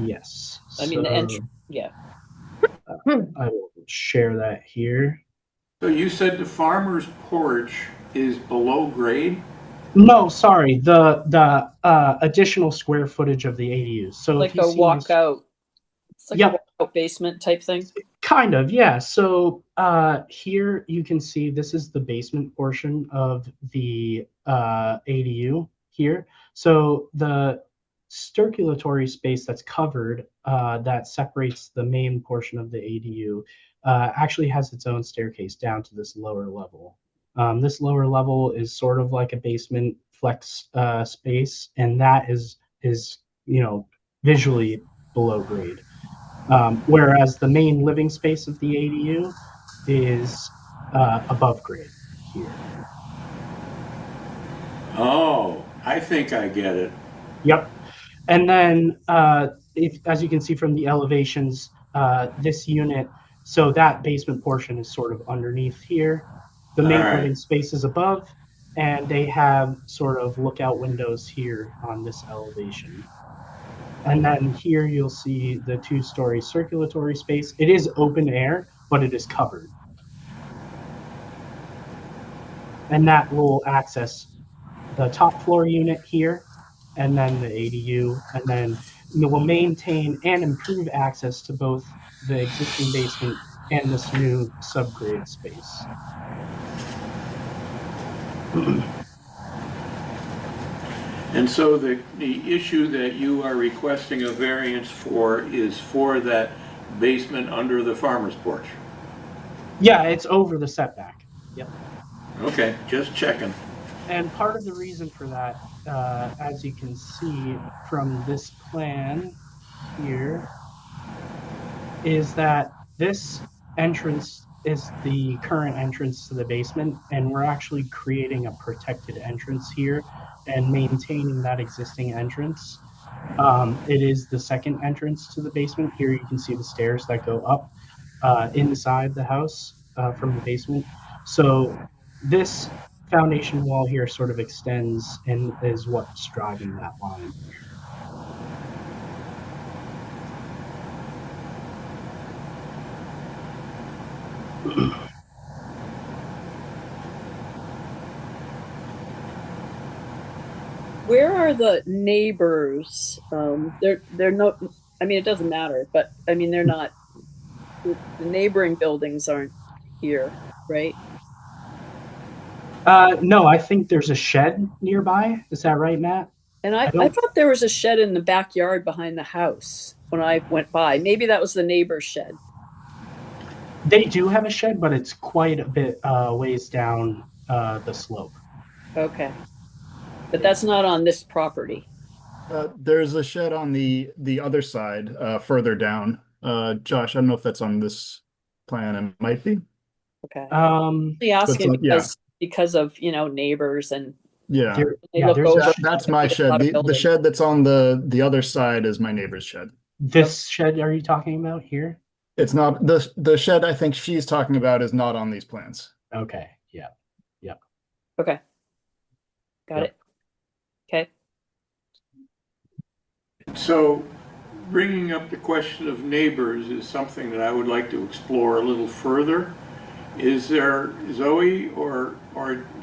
Speaker 10: Yes.
Speaker 4: I mean, the entrance, yeah.
Speaker 10: I will share that here.
Speaker 1: So you said the farmer's porch is below grade?
Speaker 10: No, sorry, the additional square footage of the ADUs. So
Speaker 4: Like
Speaker 10: if you
Speaker 4: a
Speaker 10: see
Speaker 4: walkout. It's like
Speaker 10: Yep.
Speaker 4: a walkout basement type thing.
Speaker 10: kind of, yeah. So here you can see this is the basement portion of the ADU here. So the circulatory space that's covered that separates the main portion of the ADU actually has its own staircase down to this lower level. This lower level is sort of like a basement flex space, and that is visually below grade. Whereas the main living space of the ADU is above grade here.
Speaker 1: Oh, I think I get it.
Speaker 10: Yep. And then, as you can see from the elevations, this unit, so that basement portion is sort of underneath here. The main
Speaker 1: All right.
Speaker 10: living space is above, and they have sort of lookout windows here on this elevation. And then here you'll see the two-story circulatory space. It is open air, but it is covered. And that will access the top floor unit here, and then the ADU, and then it will maintain and improve access to both the existing basement and this new subgrade space.
Speaker 1: And so the issue that you are requesting a variance for is for that basement under the farmer's porch?
Speaker 10: Yeah, it's over the setback. Yep.
Speaker 1: Okay, just checking.
Speaker 10: And part of the reason for that, as you can see from this plan here, is that this entrance is the current entrance to the basement, and we're actually creating a protected entrance here and maintaining that existing entrance. It is the second entrance to the basement. Here you can see the stairs that go up inside the house from the basement. So this foundation wall here sort of extends and is what's driving that line here.
Speaker 4: Where are the neighbors? They're not, I mean, it doesn't matter, but I mean, they're not, the neighboring buildings aren't here, right?
Speaker 10: No, I think there's a shed nearby. Is that right, Matt?
Speaker 4: And
Speaker 10: I
Speaker 4: I
Speaker 10: don't-
Speaker 4: thought there was a shed in the backyard behind the house when I went by. Maybe that was the neighbor's shed.
Speaker 10: They do have a shed, but it's quite a bit ways down the slope.
Speaker 4: Okay. But that's not on this property.
Speaker 11: There's a shed on the other side, further down. Josh, I don't know if that's on this plan. It might be.
Speaker 4: Okay.
Speaker 10: Um,
Speaker 4: Only asking
Speaker 11: yeah.
Speaker 4: because of, you know, neighbors and
Speaker 11: Yeah,
Speaker 4: they
Speaker 10: yeah,
Speaker 4: look
Speaker 10: there's a
Speaker 4: over.
Speaker 11: that's my
Speaker 4: a
Speaker 11: shed.
Speaker 4: lot of
Speaker 11: The
Speaker 4: buildings.
Speaker 11: shed that's on the other side is my neighbor's shed.
Speaker 10: this shed are you talking about here?
Speaker 11: It's not the shed I think she's talking about is not on these plans.
Speaker 10: Okay, yeah.
Speaker 4: Okay. Got it. Okay.
Speaker 1: So bringing up the question of neighbors is something that I would like to explore a little further. Is there, Zoe or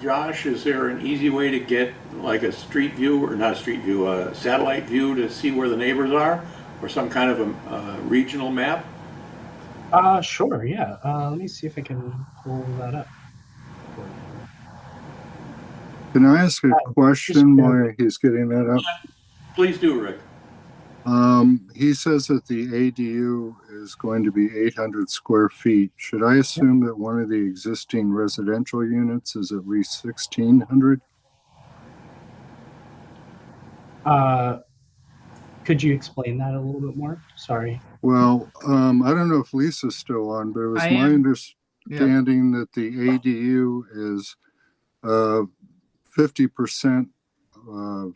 Speaker 1: Josh, is there an easy way to get like a street view, or not a street view, a satellite view to see where the neighbors are, or some kind of a regional map?
Speaker 10: Sure, yeah. Let me see if I can pull that up.
Speaker 8: Can I ask a question while he's getting that up?
Speaker 1: Please do, Rick.
Speaker 8: He says that the ADU is going to be 800 square feet. Should I assume that one of the existing residential units is at least 1,600?
Speaker 10: Could you explain that a little bit more? Sorry.
Speaker 8: Well, I don't know if Lisa's still on, but it was
Speaker 5: I
Speaker 8: my
Speaker 5: am.
Speaker 8: understanding that the ADU is 50% of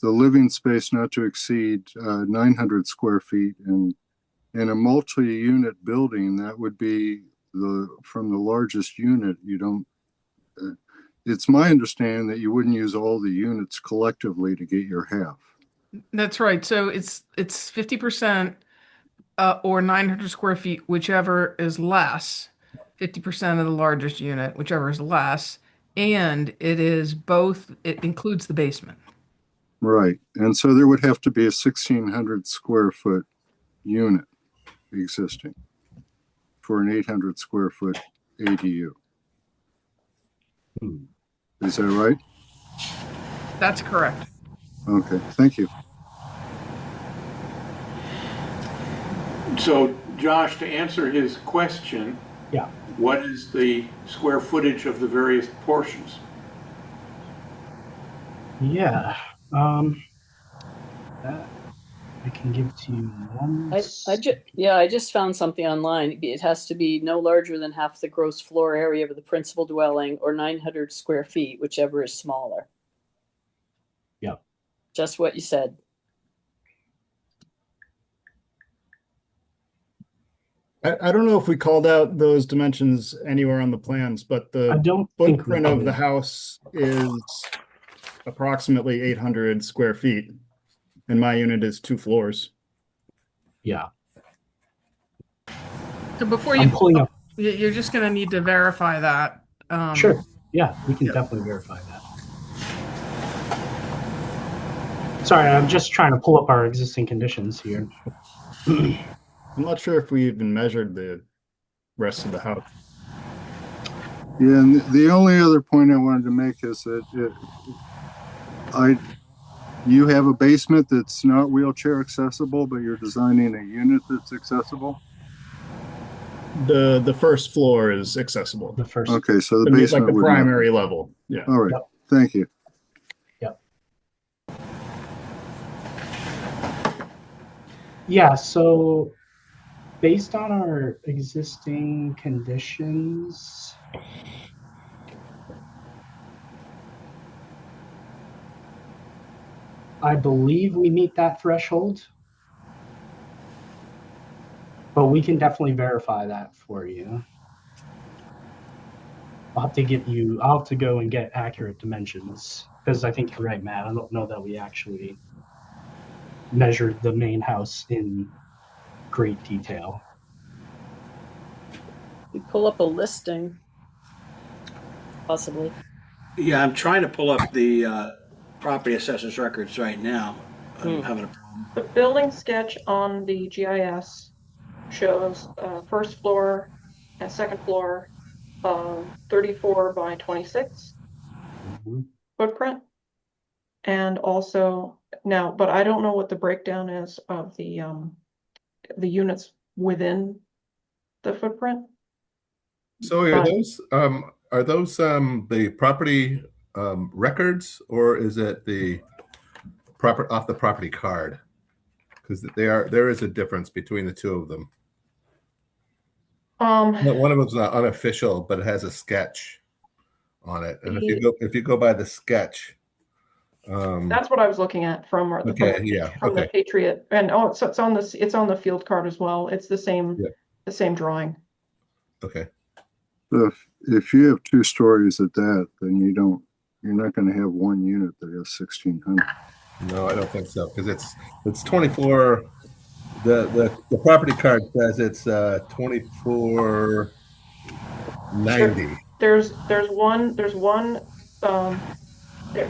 Speaker 8: the living space not to exceed 900 square feet. And in a multi-unit building, that would be from the largest unit. You don't, it's my understanding that you wouldn't use all the units collectively to get your half.
Speaker 5: That's right. So it's 50% or 900 square feet, whichever is less. 50% of the largest unit, whichever is less, and it is both. It includes the basement.
Speaker 8: Right. And so there would have to be a 1,600 square foot unit existing for an 800 square foot ADU. Is that right?
Speaker 5: That's correct.
Speaker 8: Okay, thank you.
Speaker 1: So, Josh, to answer his question,
Speaker 10: Yeah.
Speaker 1: what is the square footage of the various portions?
Speaker 10: Yeah. That I can give to you one.
Speaker 4: I just found something online. It has to be no larger than half the gross floor area of the principal dwelling or 900 square feet, whichever is smaller.
Speaker 10: Yeah.
Speaker 4: Just what you said.
Speaker 11: I don't know if we called out those dimensions anywhere on the plans, but
Speaker 10: I
Speaker 11: the
Speaker 10: don't think we
Speaker 11: footprint of
Speaker 10: did.
Speaker 11: the house is approximately 800 square feet, and my unit is 2 floors.
Speaker 10: Yeah.
Speaker 5: So before
Speaker 10: I'm
Speaker 5: you,
Speaker 10: pulling up.
Speaker 5: you're just going to need to verify that.
Speaker 10: Sure. Yeah, we can definitely verify that. Sorry, I'm just trying to pull up our existing conditions here.
Speaker 11: I'm not sure if we even measured the rest of the house.
Speaker 8: Yeah, and the only other point I wanted to make is that You have a basement that's not wheelchair accessible, but you're designing a unit that's accessible?
Speaker 11: The first floor is accessible.
Speaker 10: The first.
Speaker 8: Okay, so the
Speaker 11: Like
Speaker 8: basement
Speaker 11: the
Speaker 8: would not.
Speaker 11: primary level. Yeah.
Speaker 8: All right,
Speaker 10: Yep.
Speaker 8: thank you.
Speaker 10: Yep. Yeah, so based on our existing conditions, I believe we meet that threshold, but we can definitely verify that for you. I'll have to go and get accurate dimensions, because I think you're right, Matt. I don't know that we actually measured the main house in great detail.
Speaker 4: You pull up a listing, possibly.
Speaker 2: Yeah, I'm trying to pull up the property assessor's records right now. I'm
Speaker 4: Hmm.
Speaker 2: having a problem.
Speaker 3: The building sketch on the GIS shows first floor and second floor 34 by 26 footprint. And also now, but I don't know what the breakdown is of the units within the footprint.
Speaker 9: So are those the property records, or is it the off the property card? Because there is a difference between the two of them. No, one of them's not unofficial, but it has a sketch on it. And if you go by the sketch,
Speaker 3: That's what I was looking at from the Patriot, and so it's on the field card as well. It's the same drawing.
Speaker 9: Okay.
Speaker 8: So if you have 2 stories at that, then you're not going to have one unit that has 1,600.
Speaker 9: No, I don't think so, because it's 24. The property card says it's 2490.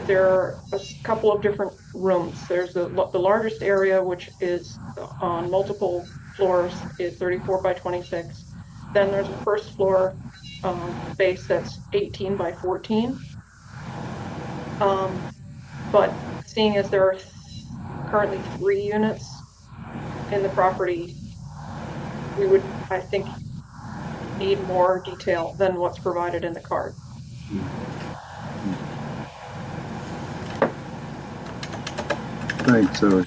Speaker 3: There are a couple of different rooms. There's the largest area, which is on multiple floors, is 34 by 26. Then there's a first floor space that's 18 by 14. But seeing as there are currently 3 units in the property, we would, I think, need more detail than what's provided in the card.
Speaker 8: Thanks, Zoe.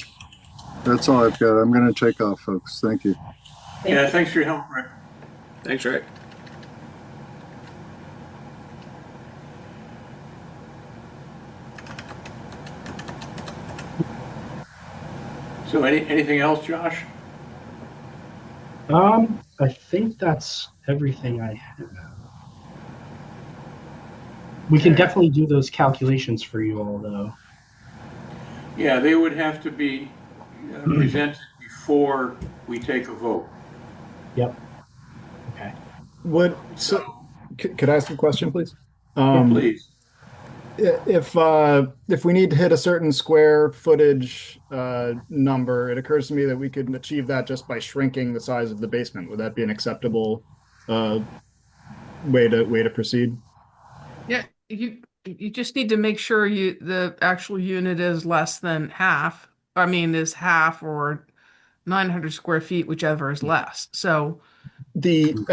Speaker 8: That's all I've got. I'm going to take off, folks. Thank you.
Speaker 1: Yeah, thanks for your help, Rick.
Speaker 2: Thanks, Rick.
Speaker 1: So anything else, Josh?
Speaker 10: I think that's everything I have. We can definitely do those calculations for you all, though.
Speaker 1: Yeah, they would have to be presented before we take a vote.
Speaker 10: Yep. Okay.
Speaker 11: Could I ask a question, please?
Speaker 1: Please.
Speaker 11: If we need to hit a certain square footage number, it occurs to me that we could achieve that just by shrinking the size of the basement. Would that be an acceptable way to proceed?
Speaker 5: Yeah, you just need to make sure the actual unit is less than half. I mean, is half or 900 square feet, whichever is less. So
Speaker 11: above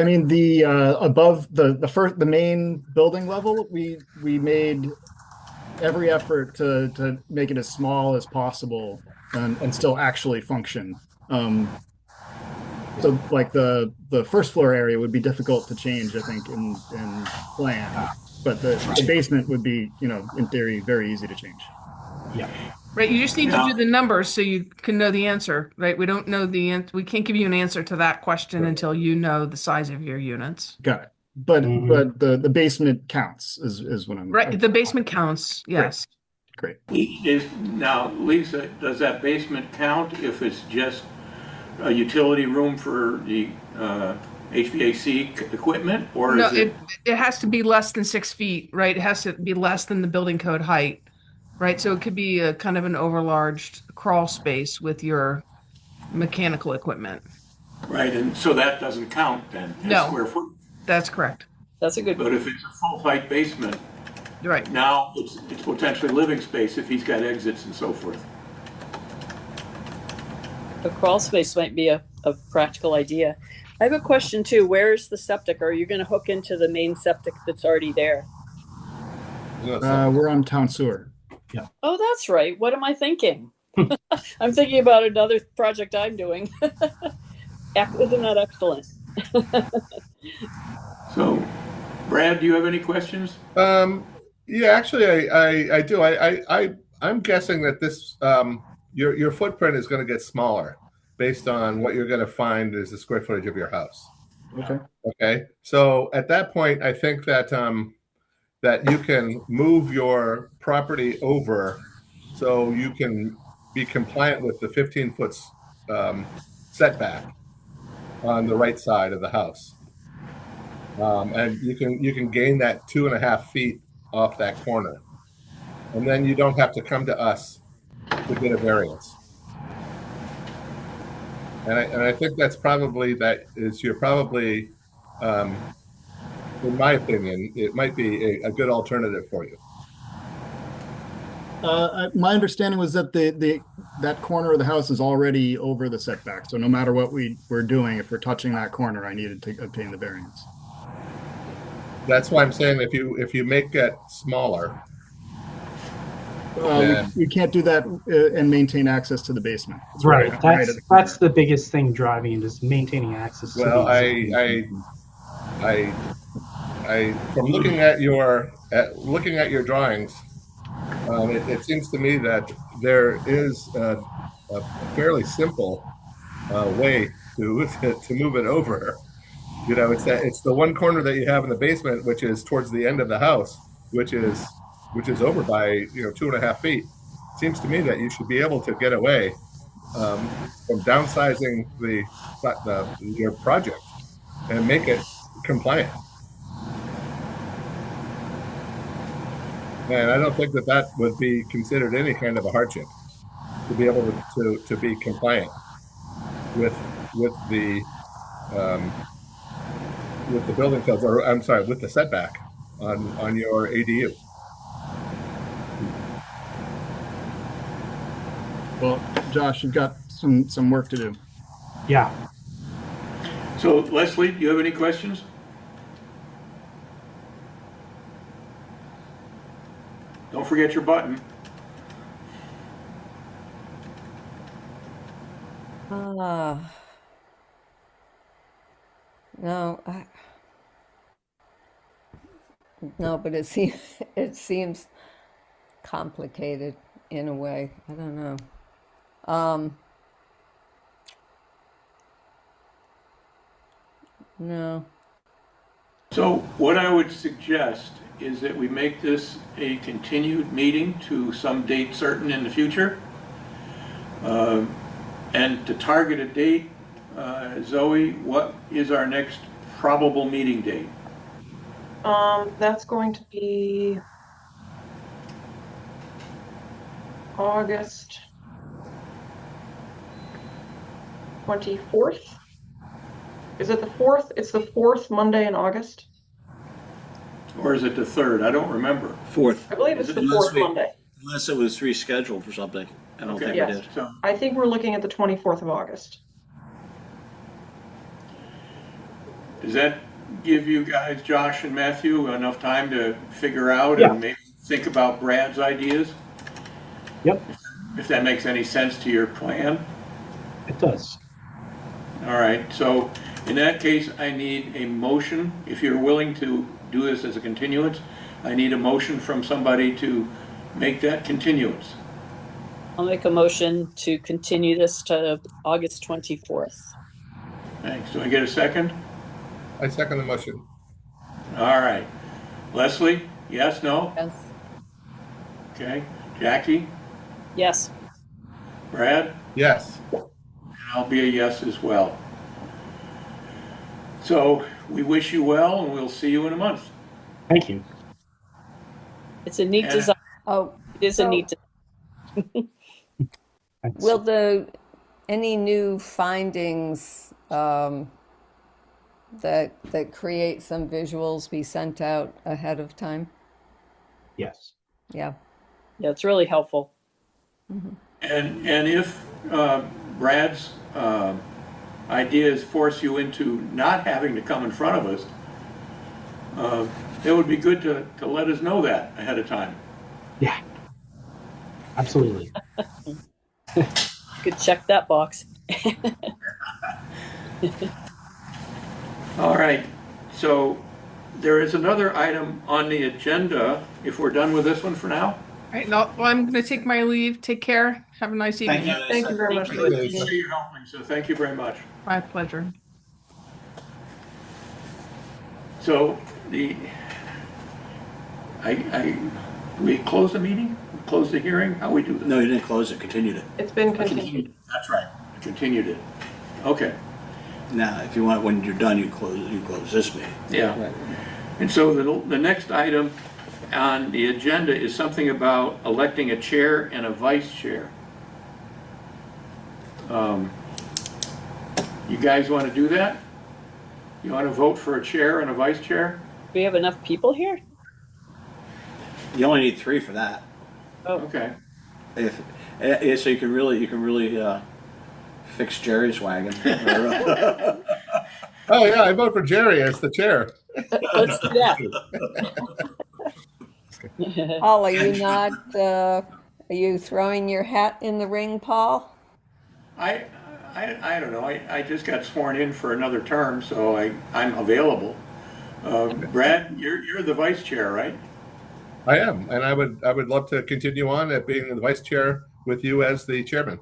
Speaker 11: the main building level, we made every effort to make it as small as possible and still actually function. So like the first floor area would be difficult to change, I think, in plan, but the basement would be, in theory, very easy to change.
Speaker 10: Yeah.
Speaker 5: right, you just need to do the numbers so you can know the answer, right? We don't know we can't give you an answer to that question until you know the size of your units.
Speaker 11: Got it. But the basement counts is what I'm
Speaker 5: right. The basement counts. Yes.
Speaker 11: Great.
Speaker 1: Now, Lisa, does that basement count if it's just a utility room for the HVAC equipment, or
Speaker 5: No,
Speaker 1: is it?
Speaker 5: It has to be less than 6 feet, right? It has to be less than the building code height, right? So it could be a kind of an overlarge crawl space with your mechanical equipment.
Speaker 1: Right, and so that doesn't count then as
Speaker 5: No.
Speaker 1: square foot.
Speaker 5: That's correct.
Speaker 4: That's a good
Speaker 1: But if it's a full height basement,
Speaker 5: Right.
Speaker 1: Now, it's potentially living space if he's got exits and so forth.
Speaker 4: A crawl space might be a practical idea. I have a question too. Where's the septic? Are you going to hook into the main septic that's already there?
Speaker 11: We're on town sewer.
Speaker 4: Oh, that's right. What am I thinking? I'm thinking about another project I'm doing. Isn't that excellent?
Speaker 1: So, Brad, do you have any questions?
Speaker 9: Yeah, actually, I do. I'm guessing that this your footprint is going to get smaller based on what you're going to find is the square footage of your house.
Speaker 11: Okay.
Speaker 9: Okay, so at that point, I think that that you can move your property over so you can be compliant with the 15-foot setback on the right side of the house. And you can gain that 2.5 feet off that corner, and then you don't have to come to us to get a variance. And I think that's probably you're probably, in my opinion, it might be a good alternative for you.
Speaker 11: My understanding was that that corner of the house is already over the setback. So no matter what we're doing, if we're touching that corner, I needed to obtain the variance.
Speaker 9: That's why I'm saying if you make it smaller,
Speaker 11: we can't do that and maintain access to the basement. It's
Speaker 10: Right.
Speaker 11: right
Speaker 10: That's the biggest thing driving it is maintaining access to
Speaker 9: well,
Speaker 10: the existing.
Speaker 9: from looking at your drawings, it seems to me that there is a fairly simple way to move it over. You know, it's the one corner that you have in the basement, which is towards the end of the house, which is over by 2.5 feet. It seems to me that you should be able to get away from downsizing your project and make it compliant. And I don't think that would be considered any kind of a hardship to be able to be compliant with the building codes, or I'm sorry, with the setback on your ADU.
Speaker 11: Well, Josh, you've got some work to do.
Speaker 10: Yeah.
Speaker 1: So, Leslie, do you have any questions? Don't forget your button.
Speaker 7: No, no, but it seems complicated in a way. I don't know. No.
Speaker 1: So what I would suggest is that we make this a continued meeting to some date certain in the future. And to target a date, Zoe, what is our next probable meeting date?
Speaker 3: That's going to be August 24th. Is it the 4th? It's the 4th Monday in August.
Speaker 1: Or is it the 3rd? I don't remember.
Speaker 2: 4th.
Speaker 3: I believe it's the 4th Monday.
Speaker 2: Unless it was rescheduled for something. I don't think
Speaker 3: Yes.
Speaker 2: it did.
Speaker 1: So,
Speaker 3: I think we're looking at the 24th of August.
Speaker 1: does that give you guys, Josh and Matthew, enough time to figure out
Speaker 10: Yeah.
Speaker 1: and maybe think about Brad's ideas?
Speaker 10: Yep,
Speaker 1: If that makes any sense to your plan?
Speaker 10: it does.
Speaker 1: All right, so in that case, I need a motion. If you're willing to do this as a continuance, I need a motion from somebody to make that continuance.
Speaker 4: I'll make a motion to continue this to August 24th.
Speaker 1: Thanks. Do I get a second?
Speaker 9: I second the motion.
Speaker 1: All right. Leslie, yes, no?
Speaker 7: Yes.
Speaker 1: Okay. Jackie?
Speaker 4: Yes.
Speaker 1: Brad?
Speaker 9: Yes.
Speaker 1: And I'll be a yes as well. So we wish you well, and we'll see you in a month.
Speaker 10: Thank you.
Speaker 4: It's a neat
Speaker 1: Yeah.
Speaker 4: design.
Speaker 7: Oh,
Speaker 4: It is a neat design.
Speaker 10: Thanks.
Speaker 7: will any new findings that create some visuals be sent out ahead of time?
Speaker 10: Yes.
Speaker 7: Yeah.
Speaker 4: Yeah, it's really helpful.
Speaker 1: And if Brad's ideas force you into not having to come in front of us, it would be good to let us know that ahead of time.
Speaker 10: Yeah. Absolutely.
Speaker 4: Could check that box.
Speaker 1: All right, so there is another item on the agenda, if we're done with this one for now.
Speaker 5: All right, now, well, I'm going to take my leave. Take care. Have a nice evening.
Speaker 3: Thank you very much.
Speaker 4: Thank
Speaker 1: I
Speaker 4: you.
Speaker 1: appreciate you helping, so thank you very much.
Speaker 5: My pleasure.
Speaker 1: So we close the meeting? Close the hearing? How we do this?
Speaker 2: No, you didn't close it, continued it.
Speaker 3: It's been continued.
Speaker 1: That's right. Continued it. Okay,
Speaker 2: Now, if you want, when you're done, you close this meeting.
Speaker 1: yeah. And so the next item on the agenda is something about electing a chair and a vice chair. You guys want to do that? You want to vote for a chair and a vice chair?
Speaker 4: Do we have enough people here?
Speaker 2: You only need 3 for that.
Speaker 4: Oh,
Speaker 1: Okay.
Speaker 2: So you can really fix Jerry's wagon.
Speaker 9: Oh yeah, I vote for Jerry as the chair.
Speaker 4: let's do that.
Speaker 7: Paul, are you not, are you throwing your hat in the ring, Paul?
Speaker 1: I don't know. I just got sworn in for another term, so I'm available. Brad, you're the vice chair, right?
Speaker 9: I am, and I would love to continue on at being the vice chair with you as the chairman.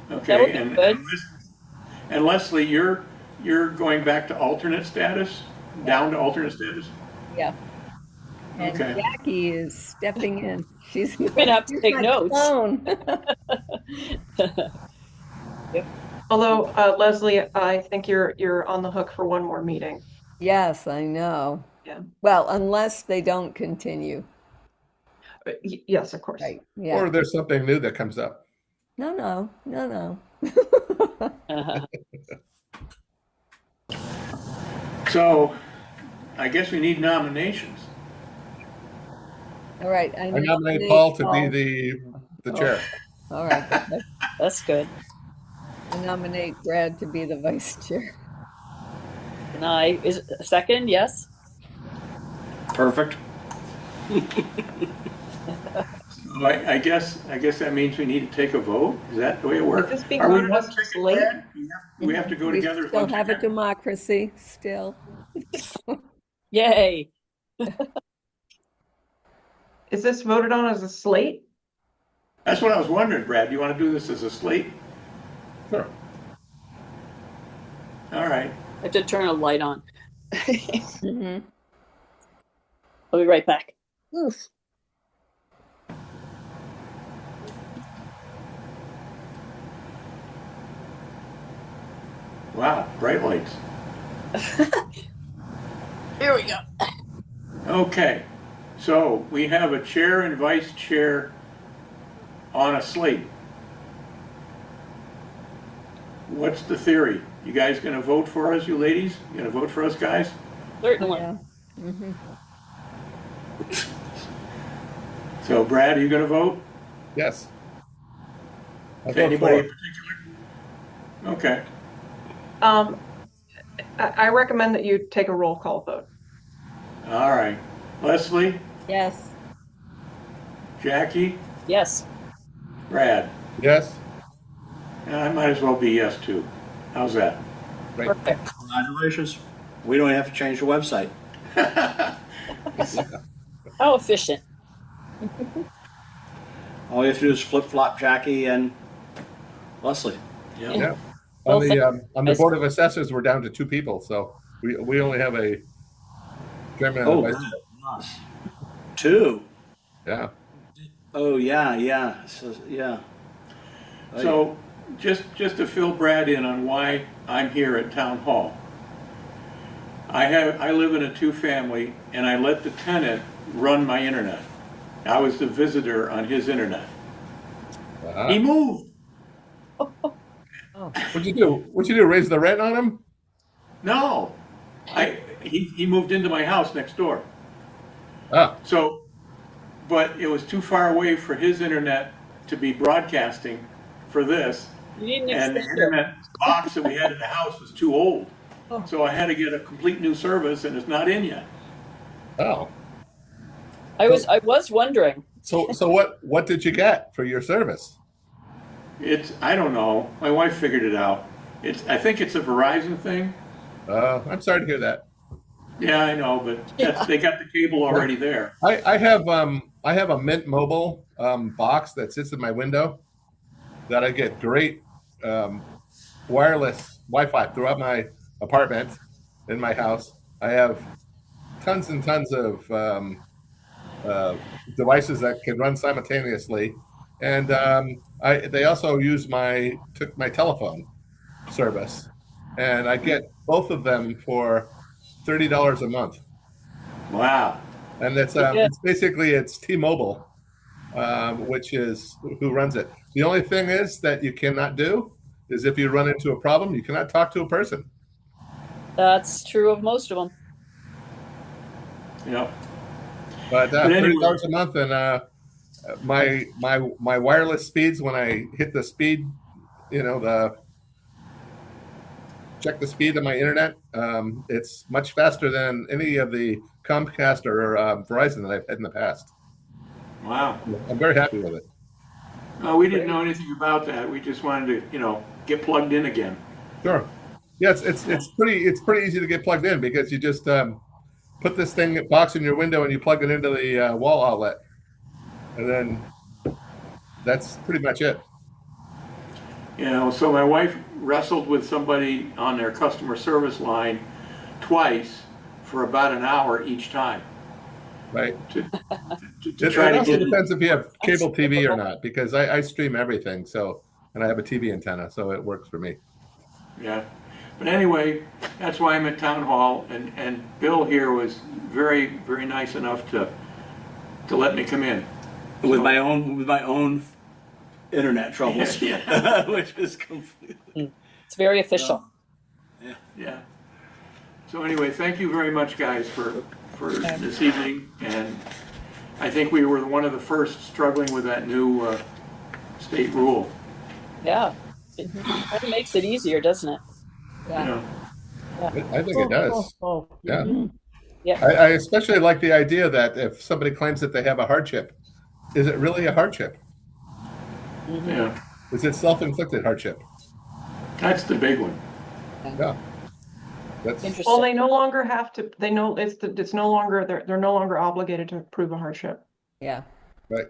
Speaker 4: That would
Speaker 1: Okay.
Speaker 4: be good.
Speaker 1: And Leslie, you're going back to alternate status, down to alternate status.
Speaker 7: Yeah. And
Speaker 1: Okay.
Speaker 7: Jackie is stepping in. She's
Speaker 4: gonna have to
Speaker 7: she's
Speaker 4: take
Speaker 7: my
Speaker 4: notes.
Speaker 7: clone.
Speaker 3: Although, Leslie, I think you're on the hook for one more meeting.
Speaker 7: Yes, I know.
Speaker 3: Yeah.
Speaker 7: Well, unless they don't continue.
Speaker 3: Yes, of course.
Speaker 7: Right. Yeah.
Speaker 9: Or there's something new that comes up.
Speaker 7: No.
Speaker 1: So I guess we need nominations.
Speaker 7: All right.
Speaker 9: I nominate Paul to be the chair.
Speaker 7: All right.
Speaker 4: That's good.
Speaker 7: I nominate Brad to be the vice chair.
Speaker 4: And is it a second? Yes.
Speaker 2: Perfect.
Speaker 1: So I guess that means we need to take a vote. Is that the way it works?
Speaker 3: Is this being
Speaker 1: Are we
Speaker 3: voted
Speaker 1: one
Speaker 3: as a
Speaker 1: ticket,
Speaker 3: slate?
Speaker 1: Brad? We have to go
Speaker 7: We
Speaker 1: together as
Speaker 7: still
Speaker 1: one
Speaker 7: have a
Speaker 1: ticket?
Speaker 7: democracy. Still.
Speaker 4: Yay.
Speaker 3: Is this voted on as a slate?
Speaker 1: That's what I was wondering, Brad. Do you want to do this as a slate?
Speaker 9: Sure.
Speaker 1: All right.
Speaker 4: I have to turn a light on.
Speaker 7: Mhm.
Speaker 4: I'll be right back. Oof.
Speaker 1: Wow, bright lights.
Speaker 4: Here we go.
Speaker 1: Okay, so we have a chair and vice chair on a slate. What's the theory? You guys gonna vote for us, you ladies? You gonna vote for us, guys?
Speaker 4: Certainly.
Speaker 7: Yeah. Mhm.
Speaker 1: So Brad, are you gonna vote?
Speaker 9: Yes. I
Speaker 1: Okay,
Speaker 9: vote
Speaker 1: anybody in
Speaker 9: for.
Speaker 1: particular? Okay,
Speaker 3: I recommend that you take a roll call vote.
Speaker 1: all right. Leslie,
Speaker 7: Yes.
Speaker 1: Jackie,
Speaker 4: Yes.
Speaker 1: Brad.
Speaker 9: Yes.
Speaker 1: I might as well be yes too. How's that?
Speaker 9: Right.
Speaker 4: Perfect.
Speaker 2: Congratulations. We don't have to change the website.
Speaker 4: How efficient.
Speaker 2: All you have to do is flip-flop Jackie and Leslie.
Speaker 1: Yeah.
Speaker 9: Yeah.
Speaker 4: Well,
Speaker 9: On the board of assessors, we're down to 2 people, so we only have a chairman and
Speaker 2: Oh,
Speaker 9: a vice
Speaker 2: good.
Speaker 9: chair.
Speaker 2: Nice. 2.
Speaker 9: Yeah.
Speaker 2: Oh, yeah. So, yeah. Oh,
Speaker 1: So, just to fill Brad in on why I'm here at Town Hall. I live in a 2-family and I let the tenant run my internet. I was the visitor on his internet.
Speaker 9: Uh-huh.
Speaker 1: He moved.
Speaker 9: What'd you do? What'd you do? Raise the rent on him?
Speaker 1: No, he moved into my house next door.
Speaker 9: Ah.
Speaker 1: So but it was too far away for his internet to be broadcasting for this.
Speaker 4: You need an
Speaker 1: And the
Speaker 4: extender.
Speaker 1: internet box that we had in the house was too old.
Speaker 4: Oh.
Speaker 1: So I had to get a complete new service, and it's not in yet.
Speaker 9: Oh,
Speaker 4: I was wondering.
Speaker 9: so what did you get for your service?
Speaker 1: I don't know. My wife figured it out. I think it's a Verizon thing.
Speaker 9: I'm sorry to hear that.
Speaker 1: Yeah, I know, but
Speaker 4: Yeah.
Speaker 1: they got the cable already there.
Speaker 9: I have a Mint Mobile box that sits in my window that I get great wireless Wi-Fi throughout my apartment in my house. I have tons and tons of devices that can run simultaneously, and they also use my telephone service, and I get both of them for $30 a month.
Speaker 1: Wow.
Speaker 9: And it's basically it's T-Mobile, which is who runs it. The only thing is that you cannot do is if you run into a problem, you cannot talk to a person.
Speaker 4: That's true of most of them.
Speaker 1: Yeah.
Speaker 9: But
Speaker 1: anyway.
Speaker 9: $30 a month, and my wireless speeds when I hit the speed, check the speed of my internet. It's much faster than any of the Comcast or Verizon that I've had in the past.
Speaker 1: Wow.
Speaker 9: I'm very happy with it.
Speaker 1: We didn't know anything about that. We just wanted to, get plugged in again.
Speaker 9: Sure. Yeah, it's pretty easy to get plugged in because you just put this box in your window and you plug it into the wall outlet, and then that's pretty much it.
Speaker 1: So my wife wrestled with somebody on their customer service line twice for about an hour each time.
Speaker 9: Right.
Speaker 1: To
Speaker 9: It
Speaker 1: try to
Speaker 9: also
Speaker 1: get it.
Speaker 9: depends if you have cable TV or not, because I stream everything, and I have a TV antenna, so it works for me.
Speaker 1: Yeah. But anyway, that's why I'm at town hall, and Bill here was very, very nice enough to let me come in.
Speaker 2: With my own internet troubles,
Speaker 1: Yeah.
Speaker 2: which is completely.
Speaker 4: It's very official.
Speaker 1: Yeah. So anyway, thank you very much, guys, for this evening, and I think we were one of the first struggling with that new state rule.
Speaker 4: Yeah. It kind of makes it easier, doesn't it?
Speaker 1: Yeah.
Speaker 9: I think it does. Yeah.
Speaker 4: Yeah.
Speaker 9: I especially like the idea that if somebody claims that they have a hardship, is it really a hardship?
Speaker 1: Yeah.
Speaker 9: Is it self-inflicted hardship?
Speaker 1: That's the big one.
Speaker 9: Yeah. That's
Speaker 4: Interesting.
Speaker 3: Well, they no longer have to, they know it's no longer, they're no longer obligated to prove a hardship.
Speaker 7: Yeah,
Speaker 9: right.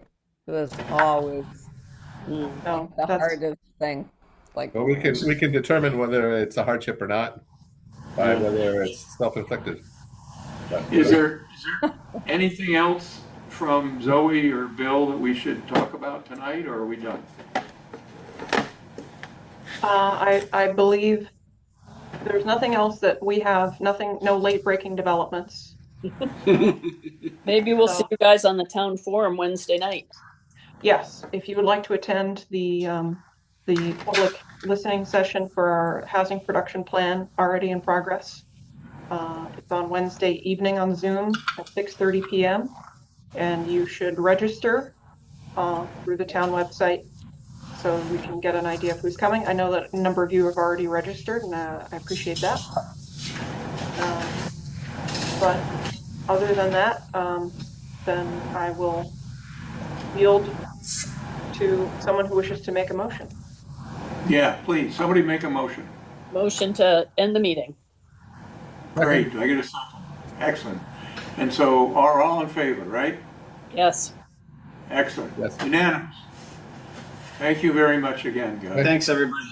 Speaker 7: it was always
Speaker 3: No,
Speaker 7: the
Speaker 3: that's,
Speaker 7: hardest thing. Like,
Speaker 9: Well, we can determine whether it's a hardship or not by whether it's self-inflicted. But-
Speaker 1: Is there anything else from Zoe or Bill that we should talk about tonight, or are we done?
Speaker 3: I believe there's nothing else that we have, no late breaking developments.
Speaker 4: Maybe we'll see you guys on the town forum Wednesday night.
Speaker 3: Yes, if you would like to attend the public listening session for our housing production plan already in progress. It's on Wednesday evening on Zoom at 6:30 p.m. and you should register through the town website so we can get an idea of who's coming. I know that a number of you have already registered, and I appreciate that. But other than that, then I will yield to someone who wishes to make a motion.
Speaker 1: Yeah, please, somebody make a motion.
Speaker 4: Motion to end the meeting.
Speaker 1: Great, do I get a second? Excellent. And so are all in favor, right?
Speaker 4: Yes.
Speaker 1: Excellent.
Speaker 9: Yes.
Speaker 1: Unanimous. Thank you very much again, guys.
Speaker 2: Thanks, everybody.